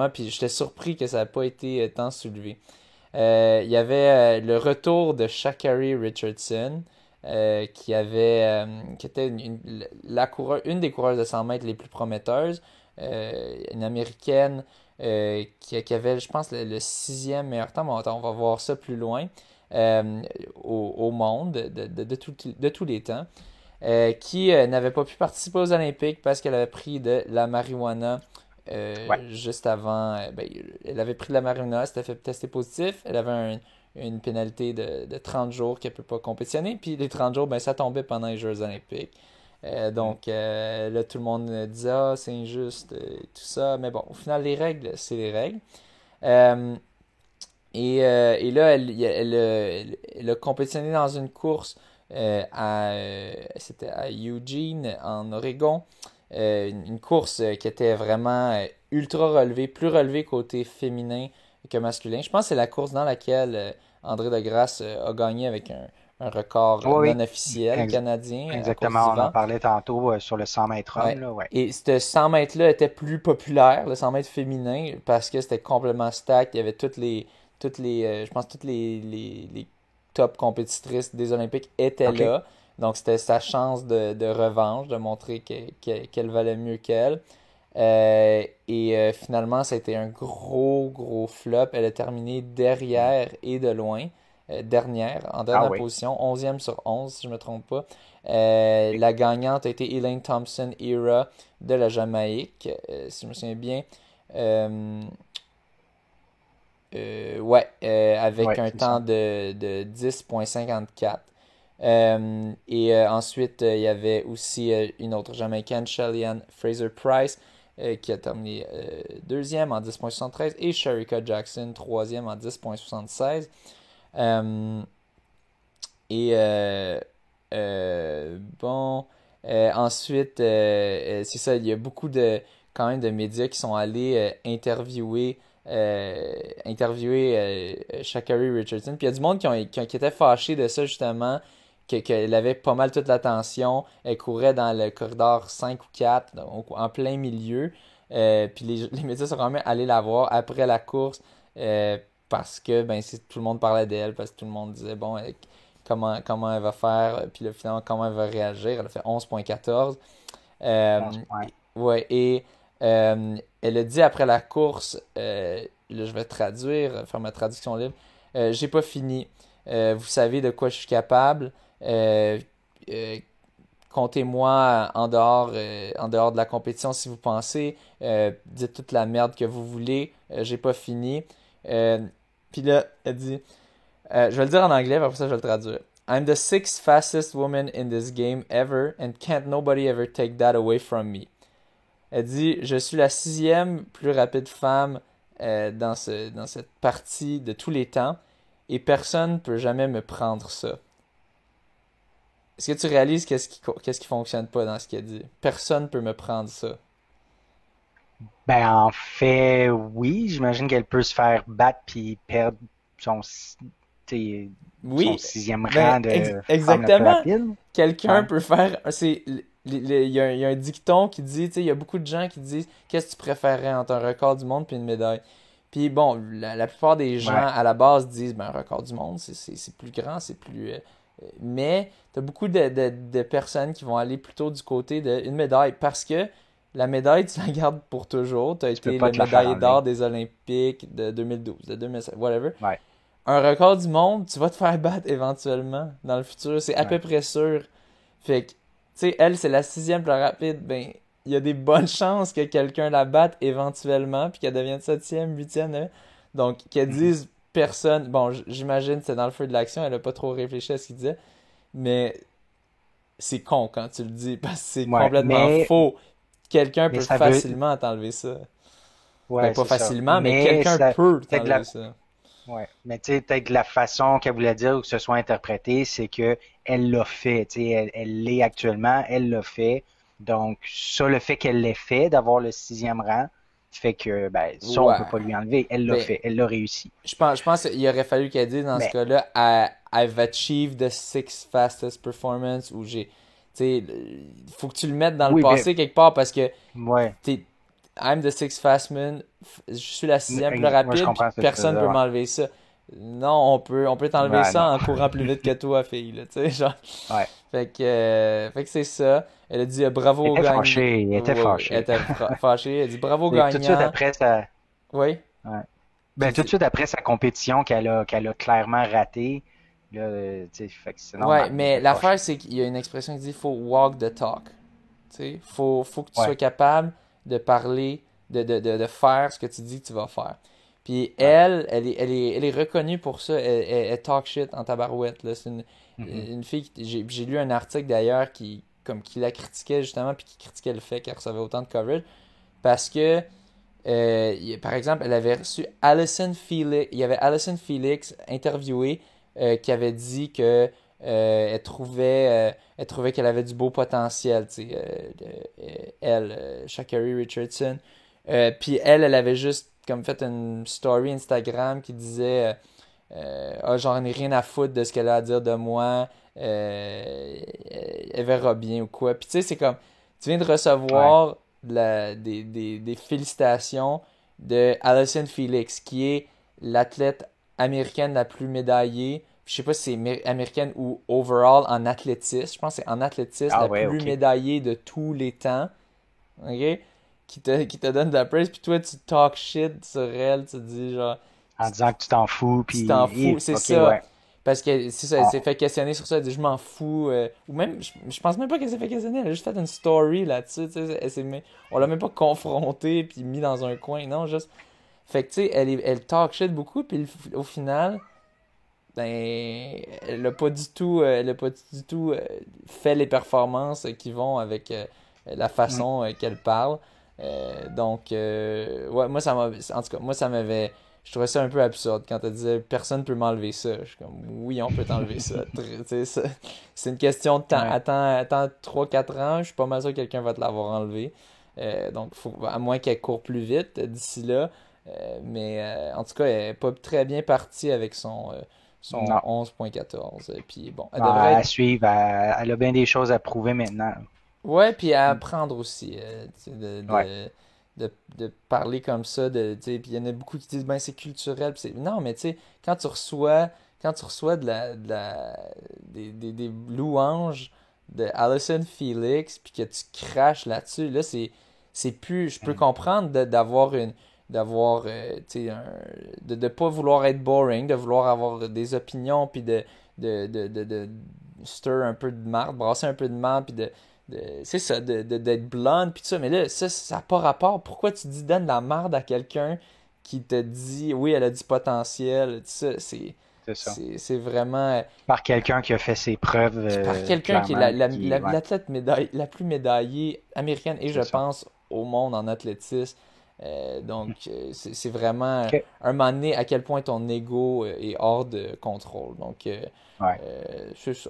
puis j'étais surpris que ça n'a pas été tant soulevé. Il y avait le retour de Sha'Carri Richardson, qui était une des coureuses de 100 mètres les plus prometteuses, une américaine qui avait, je pense, le sixième meilleur temps. Mais on va voir ça plus loin au monde de tous les temps, qui n'avait pas pu participer aux Olympiques parce qu'elle avait pris de la marijuana Ouais. juste avant. Ben, elle avait pris de la marijuana, s'était fait tester positif. Elle avait une pénalité de 30 jours qu'elle ne peut pas compétitionner. Puis les 30 jours, ben, ça tombait pendant les Jeux Olympiques. Mm. Donc là, tout le monde disait ah, c'est injuste, tout ça. Mais bon, au final, les règles, c'est les règles. Euh, et là, elle a compétitionné dans une course c'était à Eugene, en Oregon. Une course qui était vraiment ultra relevée, plus relevée côté féminin que masculin. Je pense que c'est la course dans laquelle André Degrasse a gagné avec un record Oui, non oui. officiel Ex- canadien à cause du Exactement. On en vent. parlait tantôt sur le 100 mètres homme, Ouais. là. Ouais. Et ce 100 mètres-là était plus populaire, le 100 mètres féminin, parce que c'était complètement stack. Il y avait je pense toutes les top compétitrices des Olympiques étaient OK. là. Donc c'était sa chance de revanche, de montrer qu'elle valait mieux qu'elle. Et finalement, ça a été un gros, gros flop. Elle a terminé Mm. derrière et de loin. En Ah dernière oui. position, 11e sur 11, si je ne me trompe pas. OK. La gagnante a été Elaine Thompson-Era de la Jamaïque, si je me souviens bien. Euh, ouais, avec Ouais, un c'est ça. temps de 10,54. Et ensuite, il y avait aussi une autre Jamaïcaine, Shelly-Ann Fraser-Price, qui a terminé deuxième en 10,73 et Shericka Jackson, troisième en 10,76. Euh, et bon, ensuite, c'est ça, il y a beaucoup quand même de médias qui sont allés interviewer interviewé Sha'Carri Richardson. Puis il y a du monde qui étaient fâchés de ça, justement, qu'elle avait pas mal toute l'attention. Elle courait dans le corridor 5 ou 4, donc en plein milieu. Puis les médias sont quand même allés la voir après la course parce que tout le monde parlait d'elle, parce que tout le monde disait, bon, comment elle va faire, puis là, finalement, comment elle va réagir. Elle a fait 11.14. 11 points. Ouais, et elle a dit après la course, là je vais traduire, faire ma traduction libre, j'ai pas fini. Vous savez de quoi je suis capable. Euh, euh, Comptez-moi en dehors de la compétition si vous pensez. Dites toute la merde que vous voulez. J'ai pas fini. Euh, Puis là, elle dit, je vais le dire en anglais, puis après ça je vais le traduire. I'm the sixth fastest woman in this game ever, and can't nobody ever take that away from me. Elle dit, je suis la 6e plus rapide femme dans cette partie de tous les temps, et personne ne peut jamais me prendre ça. Est-ce que tu réalises qu'est-ce qui fonctionne pas dans ce qu'elle dit? Personne peut me prendre ça. Ben, en fait, oui, j'imagine qu'elle peut se faire battre puis perdre son, t'sais, son Oui, 6e rang de femme la plus exactement. rapide. Quelqu'un Ouais, peut faire. Il y a un dicton qui dit, tu sais, il y a beaucoup de gens qui disent, qu'est-ce que tu préférerais entre un record du monde puis une médaille? Puis bon, la plupart des gens ouais, à la base disent, ben, un record du monde, c'est plus grand, c'est plus. Mais t'as beaucoup de personnes qui vont aller plutôt du côté d'une médaille parce que la médaille, tu la gardes pour toujours. Tu as tu peux été pas le te la faire médaillé d'or enlever. des Olympiques de 2012, de 2007, whatever. Ouais, Un record du monde, tu vas te faire battre éventuellement dans le futur. C'est à ouais. peu près sûr. Fait que, tu sais, elle, c'est la 6e plus rapide. Ben, il y a des bonnes chances que quelqu'un la batte éventuellement, puis qu'elle devienne 7e, 8e. Donc, qu'elle Mhm. dise personne. Bon, j'imagine que c'est dans le feu de l'action, elle a pas trop réfléchi à ce qu'il disait. Mais c'est con quand tu le dis, parce que c'est Ouais, complètement faux. Quelqu'un mais peut ça veut, facilement t'enlever ça. Ben, ouais, pas c'est ça. facilement, mais Mais quelqu'un ça, peut peut-être t'enlever ça. ouais, mais tu sais, peut-être la façon qu'elle voulait dire ou que ce soit interprété, c'est que elle l'a fait, tu sais, elle l'est actuellement, elle l'a fait. Donc, ça, le fait qu'elle l'ait fait, d'avoir le 6e rang, fait que, ben, ça, on peut Ouais. pas lui enlever. Elle l'a Ben, fait, elle l'a réussi. je pense qu'il aurait fallu qu'elle dise dans ce Mais, cas-là, I've achieved the sixth fastest performance, ou j'ai. Tu sais, il faut que tu le mettes dans le oui, ben, passé quelque part parce que ouais, t'es, I'm the sixth fastman, je suis la 6e plus moi, je rapide, puis comprends ce que tu veux personne peut dire, m'enlever ça. Non, on peut ouais. t'enlever Ouais, non. ça en courant plus vite que toi, fille, là, tu sais, genre. Ouais. Fait que c'est ça. Elle a dit Elle bravo au était gagnant. fâchée, elle était Ouais, ouais, elle fâchée. était fâchée. Elle dit bravo au Et tout de suite gagnant. après ça, Oui. ouais. Ben, tout de Puis, suite après sa compétition qu'elle a clairement ratée, là, tu sais, fait que c'est ouais, normal, il mais était l'affaire, fâché. c'est qu'il y a une expression qui dit faut walk the talk. Tu sais, faut que tu sois Ouais, capable de parler, de faire ce que tu dis que tu vas faire. Puis ouais. elle est reconnue pour ça. Elle talk shit en tabarouette, là. C'est Mhm. une fille. J'ai lu un article d'ailleurs qui la critiquait justement, puis qui critiquait le fait qu'elle recevait autant de coverage. Parce que, par exemple, elle avait reçu Alison Felix. Il y avait Alison Felix interviewée qui avait dit que elle trouvait qu'elle avait du beau potentiel, tu sais, elle, Sha'Carri Richardson. Puis elle avait juste comme fait une story Instagram qui disait ah, j'en ai rien à foutre de ce qu'elle a à dire de moi, elle verra bien ou quoi. Puis tu sais, c'est comme, tu viens de Ouais, recevoir des félicitations de Allyson Felix, qui est l'athlète américaine la plus médaillée. Je sais pas si c'est américaine ou overall en athlétisme. Je pense que c'est en athlétisme ah la ouais, plus ok. médaillée de tous les temps. OK? Qui te donne de la praise. Puis toi, tu talk shit sur elle. Tu te dis genre, En disant que tu t'en fous, tu t'en puis, fous. C'est ok, ça. ouais. Parce que c'est ça, elle s'est On- fait questionner sur ça. Elle dit, je m'en fous. Ou même, je pense même pas qu'elle s'est fait questionner. Elle a juste fait une story là-dessus. Tu sais, on l'a même pas confrontée puis mis dans un coin. Non, juste. Fait que tu sais, elle talk shit beaucoup. Puis au final, ben, elle a pas du tout fait les performances qui vont avec la mm, façon qu'elle parle. Donc, ouais, moi, en tout cas, moi, je trouvais ça un peu absurde quand elle disait personne peut m'enlever ça. Je suis comme, oui, on peut t'enlever ça. Tu sais, c'est une question de temps. ouais. Attends 3-4 ans, je suis pas mal sûr que quelqu'un va te l'avoir enlevé. Donc, à moins qu'elle court plus vite d'ici là. Mais en tout cas, elle n'est pas très bien partie avec son Non. 11.14. Puis bon, elle Ah, devrait à être. suivre, elle a bien des choses à prouver maintenant. Ouais, puis à Mm. apprendre aussi, tu sais, Ouais. de parler comme ça, tu sais, puis il y en a beaucoup qui disent, ben c'est culturel, puis non, mais tu sais, quand tu reçois des louanges de Alison Felix, puis que tu craches là-dessus, là, c'est plus, je peux Mm. comprendre d'avoir, tu sais, de pas vouloir être boring, de vouloir avoir des opinions, puis de stir un peu de marde, brasser un peu de marde, puis c'est ça, d'être blonde, puis tout ça. Mais là, ça n'a pas rapport. Pourquoi tu dis donne de la merde à quelqu'un qui te dit, oui, elle a du potentiel, tout ça, C'est ça. c'est vraiment. Par quelqu'un qui a fait ses preuves, Puis par quelqu'un qui est clairement, puis qui, ouais, l'athlète la plus médaillée américaine et je c'est ça. pense au monde en athlétisme. C'est vraiment OK. un moment donné à quel point ton ego est hors de contrôle. Ouais. C'est ça.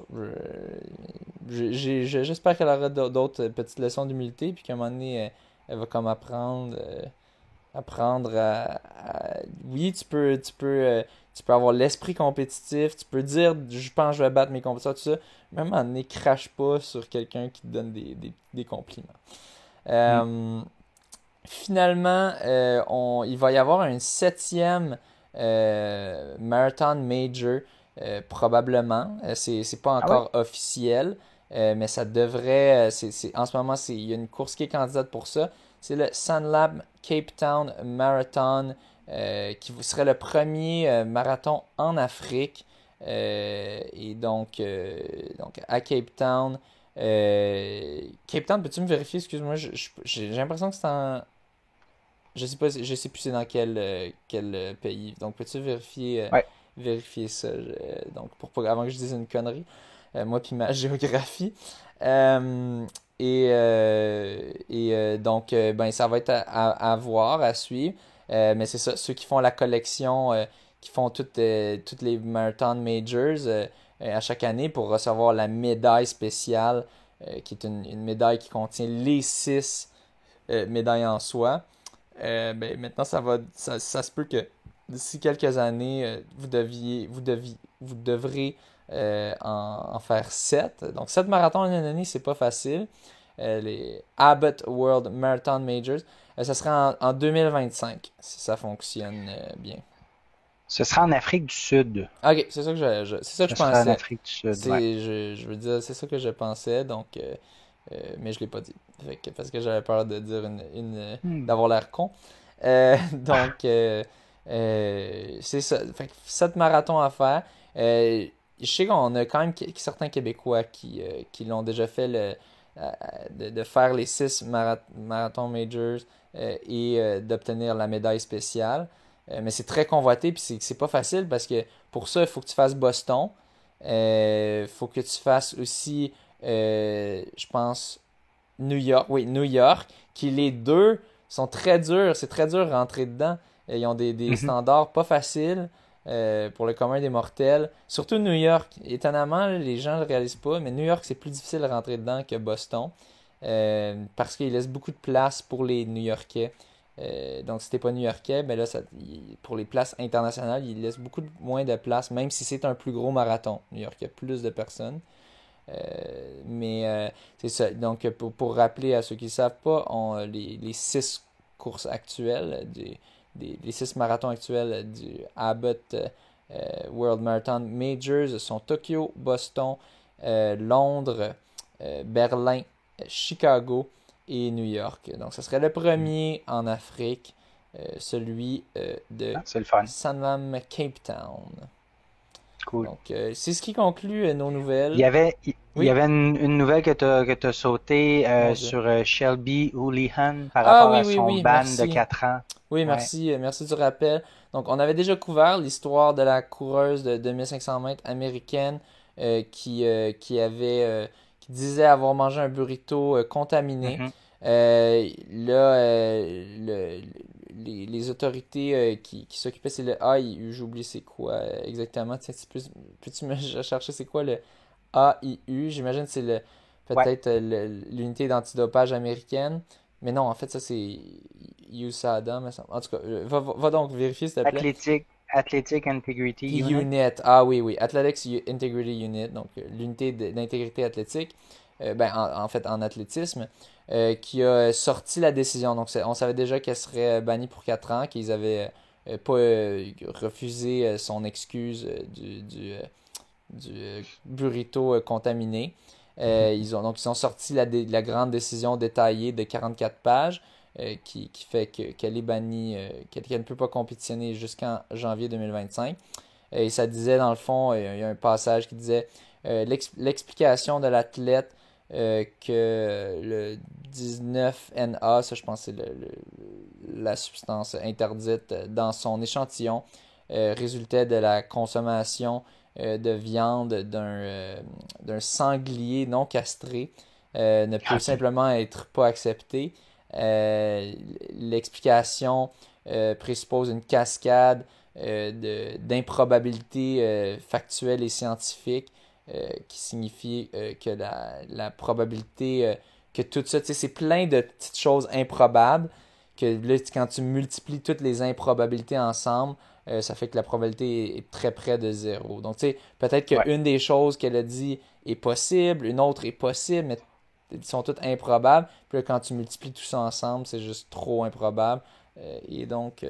J'espère qu'elle aura d'autres petites leçons d'humilité, puis qu'à un moment donné, elle va comme apprendre oui, tu peux avoir l'esprit compétitif, tu peux dire, je pense que je vais battre mes compétiteurs, tout ça, mais à un moment donné, crache pas sur quelqu'un qui te donne des compliments. Mm. Euh, Finalement, il va y avoir un septième Marathon Major, probablement. C'est pas Ah ouais? encore officiel, mais ça devrait. En ce moment, il y a une course qui est candidate pour ça. C'est le Sunlab Cape Town Marathon, qui serait le premier marathon en Afrique. Et donc à Cape Town. Cape Town, peux-tu me vérifier? Excuse-moi, j'ai l'impression que c'est en. Je sais pas, je sais plus c'est dans quel pays. Donc peux-tu Ouais. vérifier ça, donc pour pas avant que je dise une connerie. Moi puis ma géographie. Euh, ben ça va être à voir, à suivre. Mais c'est ça, ceux qui font la collection, qui font toutes les marathon majors à chaque année pour recevoir la médaille spéciale, qui est une médaille qui contient les six médailles en soi. Ben, maintenant, ça se peut que d'ici quelques années, vous devrez en faire 7. Donc, 7 marathons en une année, c'est pas facile. Les Abbott World Marathon Majors, ça sera en 2025, si ça fonctionne bien. Ce sera en Afrique du Sud. Ok, c'est ça que Ce je sera en pensais. Afrique du Sud, ouais. Je veux dire, c'est ça que je pensais, mais je l'ai pas dit. Parce que j'avais peur de dire Hmm. d'avoir l'air con. Donc, c'est ça. Fait que 7 marathons à faire. Je sais qu'on a quand même certains Québécois qui l'ont déjà fait, euh, de faire les 6 marathons majors et d'obtenir la médaille spéciale. Mais c'est très convoité, puis c'est pas facile parce que pour ça, il faut que tu fasses Boston. Il faut que tu fasses aussi, je pense, New York. Oui, New York, qui les deux sont très durs. C'est très dur de rentrer dedans. Ils ont des Mhm. standards pas faciles pour le commun des mortels. Surtout New York. Étonnamment, les gens ne le réalisent pas, mais New York, c'est plus difficile de rentrer dedans que Boston. Parce qu'il laisse beaucoup de place pour les New-Yorkais. Donc, si t'es pas New-Yorkais, ben là, pour les places internationales, il laisse beaucoup moins de place, même si c'est un plus gros marathon. New York, il y a plus de personnes. Mais c'est ça. Donc, pour rappeler à ceux qui ne savent pas, les 6 courses actuelles, les 6 marathons actuels du Abbott World Marathon Majors sont Tokyo, Boston, Londres, Berlin, Chicago et New York. Donc, ce serait le premier en Afrique, celui de Ah, c'est le fun. Sanlam Cape Town. Cool. Donc, c'est ce qui conclut nos Il nouvelles. y avait, il y Oui, avait une nouvelle que t'as sautée mon Dieu. sur Shelby Houlihan par Ah rapport oui, à oui, son oui, ban de merci. 4 ans. Oui, Ouais. merci, merci du rappel. Donc, on avait déjà couvert l'histoire de la coureuse de 2500 mètres américaine qui disait avoir mangé un burrito contaminé. Mhm. Là, les autorités qui s'occupaient, c'est le AIU, j'oublie c'est quoi exactement. Tiens, peux-tu me chercher c'est quoi le AIU? J'imagine que c'est Ouais. peut-être l'unité d'antidopage américaine. Mais non, en fait, ça c'est. USADA, me semble. En tout cas, va donc vérifier s'il te plaît. Athletic Integrity Unit. Unit. Ah oui, oui. Athletics Integrity Unit, donc l'unité d'intégrité athlétique, en fait en athlétisme, qui a sorti la décision. Donc on savait déjà qu'elle serait bannie pour 4 ans, qu'ils avaient pas refusé son excuse du burrito contaminé. Ils ont sorti la grande décision détaillée de 44 pages qui fait qu'elle est bannie, qu'elle ne peut pas compétitionner jusqu'en janvier 2025. Et ça disait, dans le fond, il y a un passage qui disait l'explication de l'athlète que le 19NA, ça je pense c'est la substance interdite dans son échantillon, résultait de la consommation de viande d'un sanglier non castré, ne peut simplement être pas accepté. L'explication présuppose une cascade d'improbabilités factuelles et scientifiques qui signifie que la probabilité que tout ça, tu sais, c'est plein de petites choses improbables que là, quand tu multiplies toutes les improbabilités ensemble, ça fait que la probabilité est très près de zéro. Donc, tu sais, peut-être qu'une des choses qu'elle a dit est possible, une autre est possible, mais ils sont toutes improbables. Puis là, quand tu multiplies tout ça ensemble, c'est juste trop improbable. Et donc,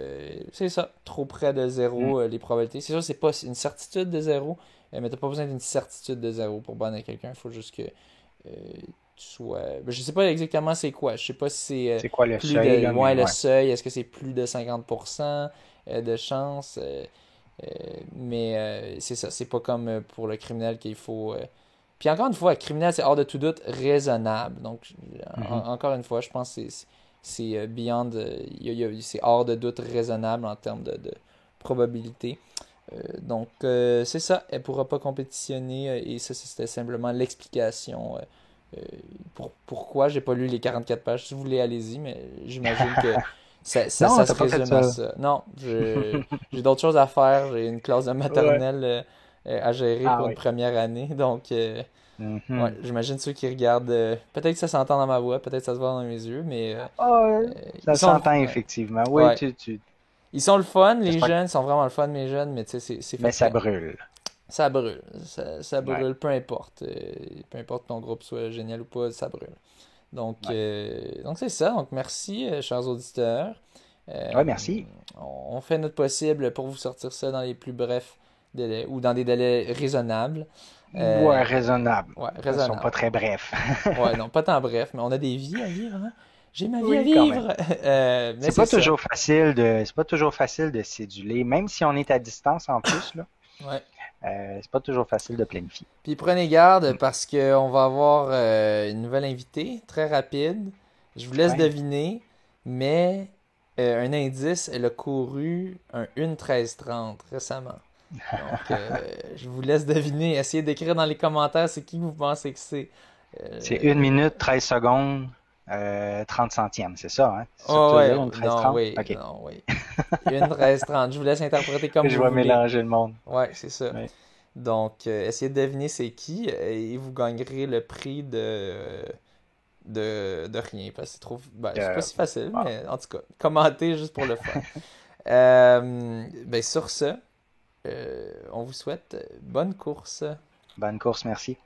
c'est ça, trop près de zéro, les probabilités. C'est sûr, c'est pas une certitude de zéro, mais t'as pas besoin d'une certitude de zéro pour banner quelqu'un. Il faut juste que tu sois... je sais pas exactement c'est quoi. Je sais pas si c'est C'est quoi le plus seuil? de... Là, Ouais, mais le seuil. Est-ce que c'est plus de 50% de chance? Mais c'est ça. C'est pas comme pour le criminel qu'il faut... Puis encore une fois, criminel, c'est hors de tout doute raisonnable. Donc, encore une fois, je pense que c'est beyond... c'est hors de doute raisonnable en termes de probabilité. Donc, c'est ça. Elle pourra pas compétitionner et ça, c'était simplement l'explication pourquoi. J'ai pas lu les 44 pages. Si vous voulez, allez-y, mais j'imagine que ça non, se t'as pas fait résume à ça. ça. Non, j'ai d'autres choses à faire. J'ai une classe de Ouais. maternelle à gérer Ah pour une oui. première année. Donc, ouais, Mhm. j'imagine ceux qui regardent, peut-être que ça s'entend dans ma voix, peut-être que ça se voit dans mes yeux, mais Ah, ils ça sont s'entend effectivement. Oui, ouais. tu... Ils sont le fun, les J'espère que... jeunes, ils sont vraiment le fun, mes jeunes, mais tu sais, c'est Mais fait ça que brûle. ça brûle. Ça Ouais. brûle, peu importe. Peu importe que ton groupe soit génial ou pas, ça brûle. Ouais. Donc c'est ça. Donc merci, chers auditeurs. Euh, Ouais, merci. on fait notre possible pour vous sortir ça dans les plus brefs délais ou dans des délais raisonnables. Ouais, raisonnable. Ouais, Ils sont pas raisonnables. très brefs. Ouais, non, pas tant bref, mais on a des vies à vivre, hein? J'ai ma vie à Oui, quand même. vivre! Mais C'est c'est pas ça. toujours facile c'est pas toujours facile de céduler, même si on est à distance en plus, là. Ouais. C'est pas toujours facile de planifier. Puis prenez garde parce qu'on va avoir une nouvelle invitée, très rapide. Je vous laisse Ouais. deviner, mais un indice, elle a couru un 1:13:30 récemment. Donc, je vous laisse deviner. Essayez d'écrire dans les commentaires c'est qui vous pensez que c'est. C'est 1 minute, 13 secondes, 30 centièmes, c'est ça, hein? C'est ça que tu Oh veux ouais, dire, une 13 non, 30? oui, Ok. non, oui. 1:13:30. Je vous laisse interpréter comme Je vous vais voulez. mélanger le monde. Ouais, c'est ça. Ouais. Donc, essayez de deviner c'est qui et vous gagnerez le prix de rien. Parce que c'est trop. Ben, c'est pas si facile, Bon. mais en tout cas, commentez juste pour le fun. Ben, sur ce, on vous souhaite bonne course. Bonne course, merci.